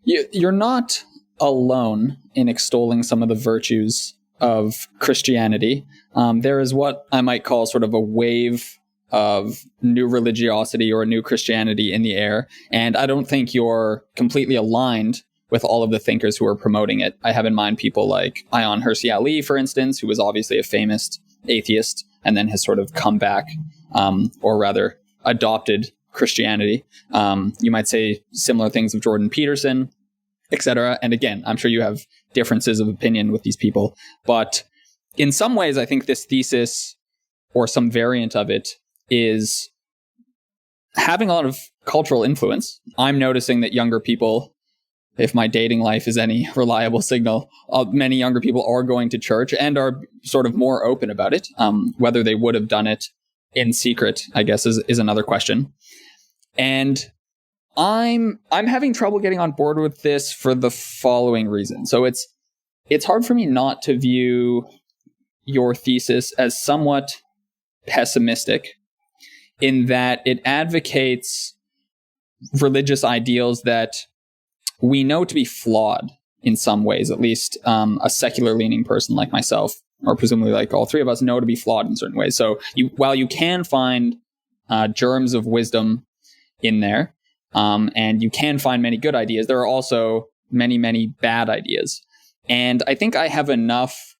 S2: you're not alone in extolling some of the virtues of Christianity. There is what I might call sort of a wave of new religiosity or new Christianity in the air. And I don't think you're completely aligned with all of the thinkers who are promoting it. I have in mind people like Ayaan Hirsi Ali, for instance, who was obviously a famous atheist and then has sort of come back, or rather adopted Christianity. You might say similar things of Jordan Peterson, etc. And again, I'm sure you have differences of opinion with these people. But in some ways, I think this thesis, or some variant of it, is having a lot of cultural influence. I'm noticing that younger people, if my dating life is any reliable signal, many younger people are going to church and are sort of more open about it. Whether they would have done it in secret, I guess, is another question. And I'm having trouble getting on board with this for the following reason. So it's hard for me not to view your thesis as somewhat pessimistic, in that it advocates religious ideals that we know to be flawed in some ways, at least a secular leaning person like myself, or presumably like all three of us, know to be flawed in certain ways. So while you can find germs of wisdom in there, and you can find many good ideas, there are also many, many bad ideas. And I think I have enough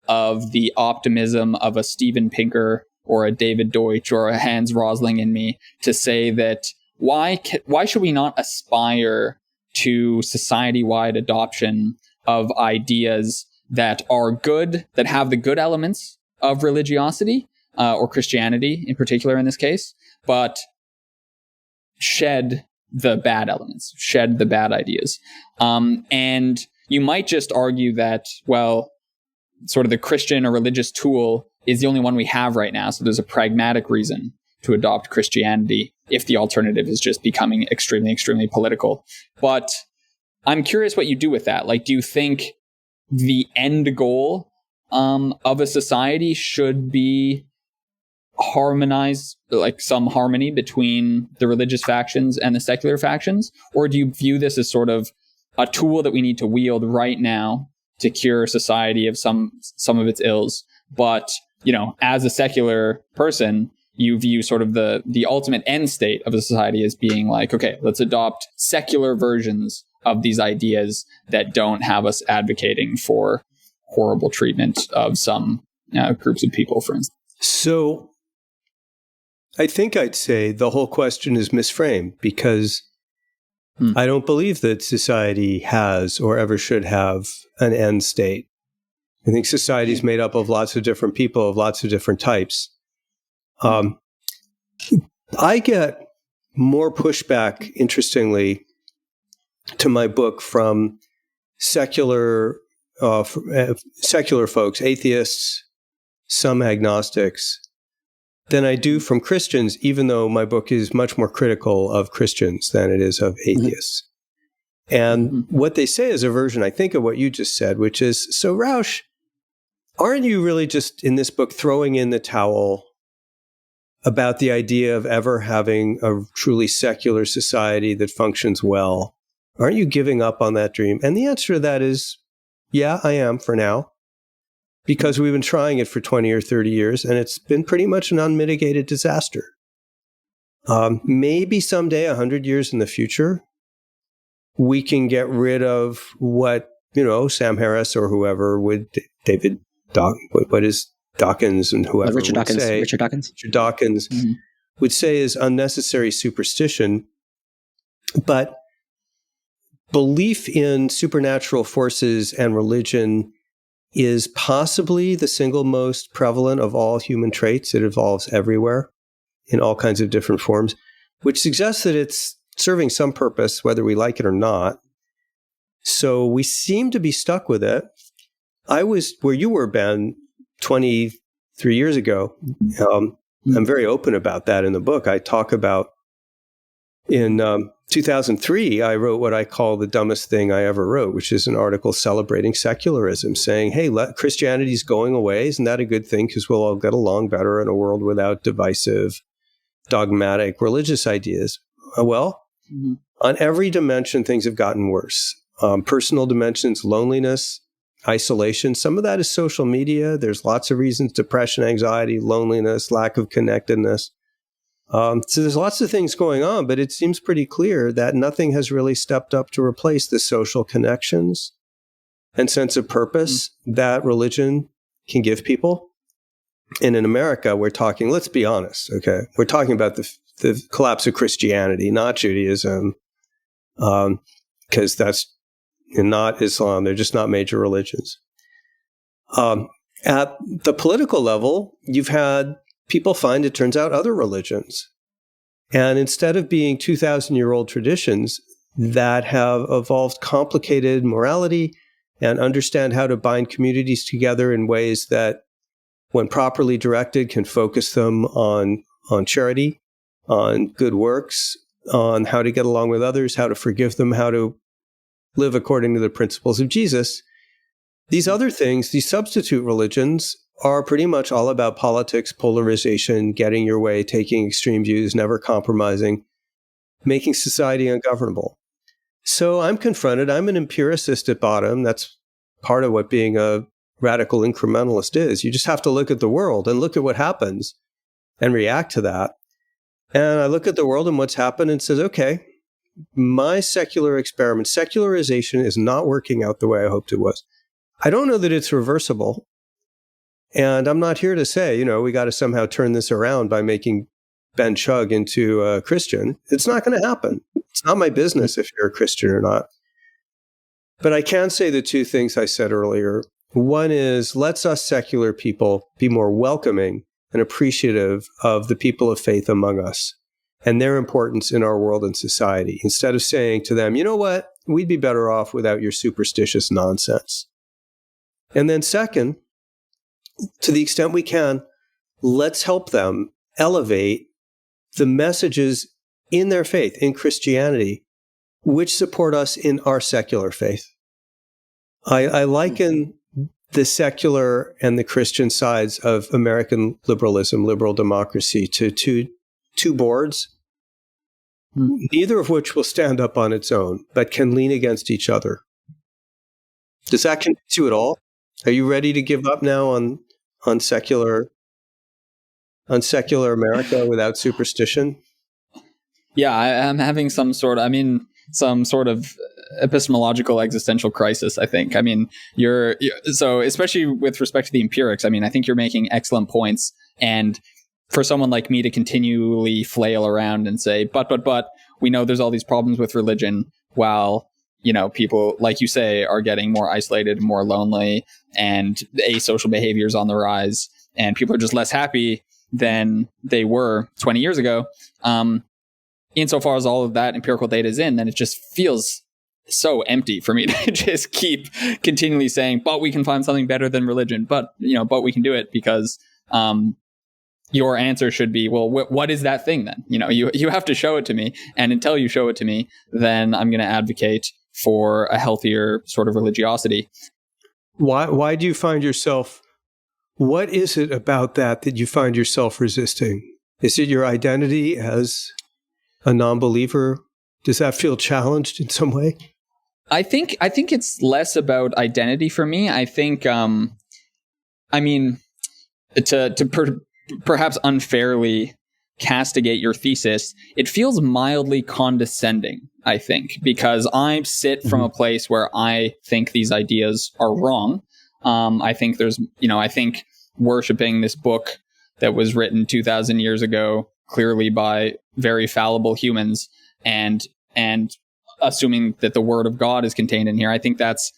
S2: of the optimism of a Steven Pinker or a David Deutsch or a Hans Rosling in me to say that why should we not aspire to society-wide adoption of ideas that are good, that have the good elements of religiosity, or Christianity in particular in this case, but shed the bad elements, shed the bad ideas. And you might just argue that, well, sort of the Christian or religious tool is the only one we have right now. So there's a pragmatic reason to adopt Christianity if the alternative is just becoming extremely, extremely political. But I'm curious what you do with that. Like, do you think the end goal of a society should be harmonize, like some harmony between the religious factions and the secular factions? Or do you view this as sort of a tool that we need to wield right now to cure society of some of its ills? But, you know, as a secular person, you view sort of the ultimate end state of a society as being like, okay, let's adopt secular versions of these ideas that don't have us advocating for horrible treatment of some groups of people, for instance.
S1: So I think I'd say the whole question is misframed, because I don't believe that society has or ever should have an end state. I think society is made up of lots of different people of lots of different types. I get more pushback, interestingly, to my book from secular folks, atheists, some agnostics, than I do from Christians, even though my book is much more critical of Christians than it is of atheists. And what they say is a version, I think, of what you just said, which is, so Rauch, aren't you really just in this book throwing in the towel about the idea of ever having a truly secular society that functions well? Aren't you giving up on that dream? And the answer to that is, yeah, I am for now, because we've been trying it for 20 or 30 years, and it's been pretty much an unmitigated disaster. Maybe someday, 100 years in the future, we can get rid of what, Sam Harris or whoever would, what is Dawkins and whoever
S3: Richard
S1: would
S3: Dawkins.
S1: say,
S3: Richard
S1: Dawkins would say is unnecessary superstition. But belief in supernatural forces and religion is possibly the single most prevalent of all human traits. It evolves everywhere in all kinds of different forms, which suggests that it's serving some purpose, whether we like it or not. So we seem to be stuck with it. I was where you were, Ben, 23 years ago. I'm very open about that in the book. I talk about in 2003, I wrote what I call the dumbest thing I ever wrote, which is an article celebrating secularism, saying, hey, Christianity's going away. Isn't that a good thing? Because we'll all get along better in a world without divisive, dogmatic religious ideas. On every dimension, things have gotten worse. Personal dimensions, loneliness, isolation. Some of that is social media. There's lots of reasons: depression, anxiety, loneliness, lack of connectedness. So there's lots of things going on, but it seems pretty clear that nothing has really stepped up to replace the social connections and sense of purpose that religion can give people. And in America, we're talking, let's be honest, okay? We're talking about the collapse of Christianity, not Judaism, because that's not Islam. They're just not major religions. At the political level, you've had people find, it turns out, other religions. And instead of being 2,000-year-old traditions that have evolved complicated morality and understand how to bind communities together in ways that, when properly directed, can focus them on charity, on good works, on how to get along with others, how to forgive them, how to live according to the principles of Jesus. These other things, these substitute religions, are pretty much all about politics, polarization, getting your way, taking extreme views, never compromising. making society ungovernable. So I'm confronted. I'm an empiricist at bottom. That's part of what being a radical incrementalist is. You just have to look at the world and look at what happens and react to that. And I look at the world and what's happened and says, okay, my secular experiment, secularization is not working out the way I hoped it was. I don't know that it's reversible. And I'm not here to say, we got to somehow turn this around by making Ben Chug into a Christian. It's not going to happen. It's not my business if you're a Christian or not. But I can say the two things I said earlier. One is, let's us secular people be more welcoming and appreciative of the people of faith among us and their importance in our world and society, instead of saying to them, you know what, we'd be better off without your superstitious nonsense. And then second, to the extent we can, let's help them elevate the messages in their faith, in Christianity, which support us in our secular faith. I liken the secular and the Christian sides of American liberalism, liberal democracy, to two boards, neither of which will stand up on its own, but can lean against each other. Does that convince you at all? Are you ready to give up now on secular America without superstition?
S2: Yeah, I'm having some sort of epistemological existential crisis, I think. I mean, so especially with respect to the empirics, I mean, I think you're making excellent points. And for someone like me to continually flail around and say, but, we know there's all these problems with religion, while, people, like you say, are getting more isolated, more lonely, and asocial behavior is on the rise, and people are just less happy than they were 20 years ago. Insofar as all of that empirical data is in, then it just feels so empty for me to just keep continually saying, but we can find something better than religion, but we can do it, because your answer should be, well, what is that thing then? You have to show it to me. And until you show it to me, then I'm going to advocate for a healthier sort of religiosity.
S1: Why do you find yourself, what is it about that you find yourself resisting? Is it your identity as a non-believer? Does that feel challenged in some way?
S2: I think it's less about identity for me. I think, perhaps unfairly castigate your thesis, it feels mildly condescending, I think, because I sit from a place where I think these ideas are wrong. I think I think worshiping this book that was written 2,000 years ago, clearly by very fallible humans, and assuming that the word of God is contained in here, I think that's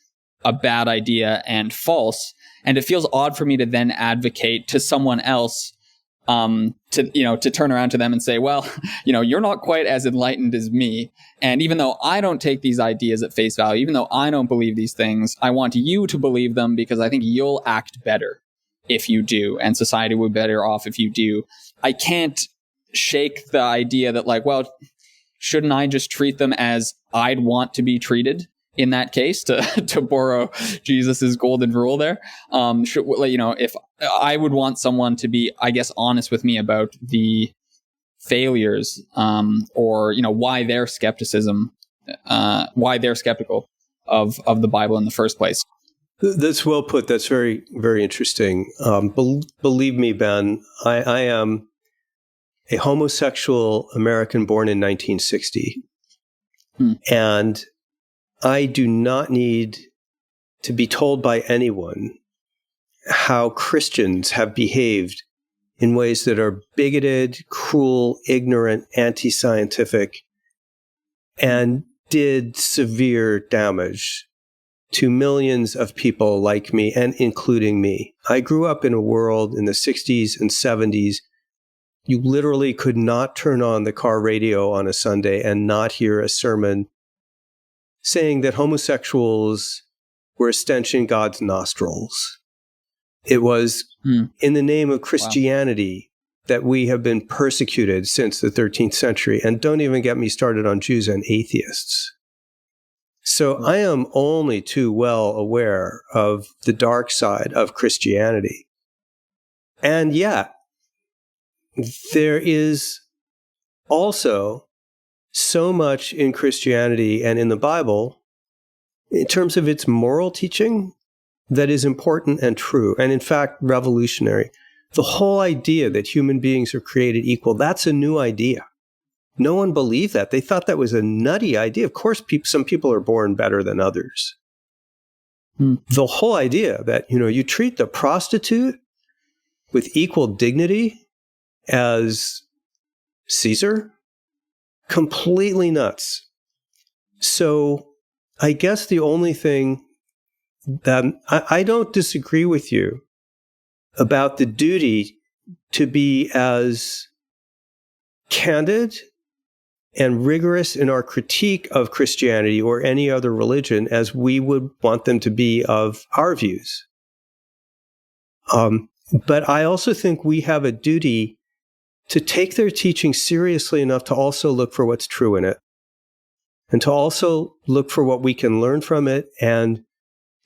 S2: a bad idea and false. And it feels odd for me to then advocate to someone else, to turn around to them and say, well, you're not quite as enlightened as me. And even though I don't take these ideas at face value, even though I don't believe these things, I want you to believe them, because I think you'll act better if you do, and society would be better off if you do. I can't shake the idea that, like, well, shouldn't I just treat them as I'd want to be treated in that case, to borrow Jesus's golden rule there? If I would want someone to be, I guess, honest with me about the failures, or why they're skeptical of the Bible in the first place.
S1: That's well put. That's very, very interesting. Believe me, Ben, I am a homosexual American born in 1960. And I do not need to be told by anyone how Christians have behaved in ways that are bigoted, cruel, ignorant, anti-scientific, and did severe damage to millions of people like me, and including me. I grew up in a world in the 60s and 70s. You literally could not turn on the car radio on a Sunday and not hear a sermon saying that homosexuals were a stench in God's nostrils. It was in the name of Christianity that we have been persecuted since the 13th century. And don't even get me started on Jews and atheists. So I am only too well aware of the dark side of Christianity. And yet, there is also so much in Christianity and in the Bible in terms of its moral teaching that is important and true, and in fact, revolutionary. The whole idea that human beings are created equal, that's a new idea. No one believed that. They thought that was a nutty idea. Of course, some people are born better than others. The whole idea that, you treat the prostitute with equal dignity as Caesar, completely nuts. So I guess the only thing that I don't disagree with you about the duty to be as candid and rigorous in our critique of Christianity or any other religion as we would want them to be of our views. But I also think we have a duty to take their teaching seriously enough to also look for what's true in it, and to also look for what we can learn from it, and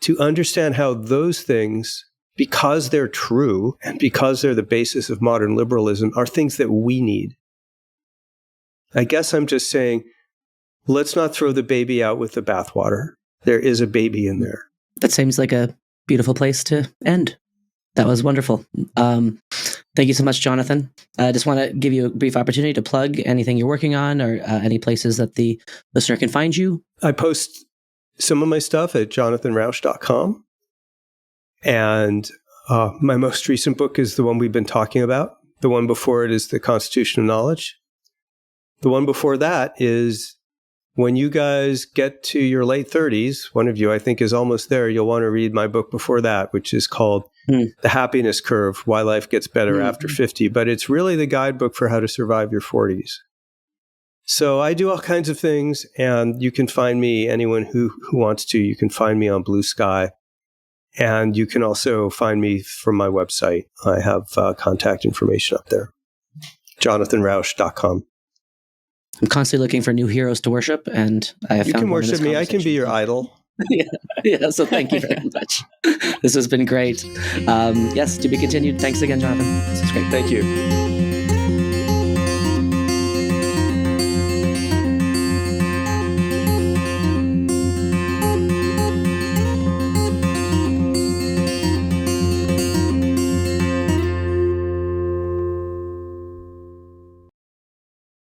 S1: to understand how those things, because they're true and because they're the basis of modern liberalism, are things that we need. I guess I'm just saying, let's not throw the baby out with the bathwater. There is a baby in there.
S3: That seems like a beautiful place to end. That was wonderful. Thank you so much, Jonathan. I just want to give you a brief opportunity to plug anything you're working on or any places that the listener can find you.
S1: I post some of my stuff at jonathanrauch.com. And my most recent book is the one we've been talking about. The one before it is The Constitution of Knowledge. The one before that is when you guys get to your late 30s, one of you I think is almost there, you'll want to read my book before that, which is called The Happiness Curve, Why Life Gets Better After 50. But it's really the guidebook for how to survive your 40s. So I do all kinds of things, and you can find me, anyone who wants to, you can find me on Blue Sky. And you can also find me from my website. I have contact information up there, jonathanrauch.com.
S3: I'm constantly looking for new heroes to worship, and I have
S1: you
S3: found
S1: can worship me. I can be your idol.
S3: yeah. So thank you very much. This has been great. Yes, to be continued. Thanks again, Jonathan. This is great.
S1: Thank you.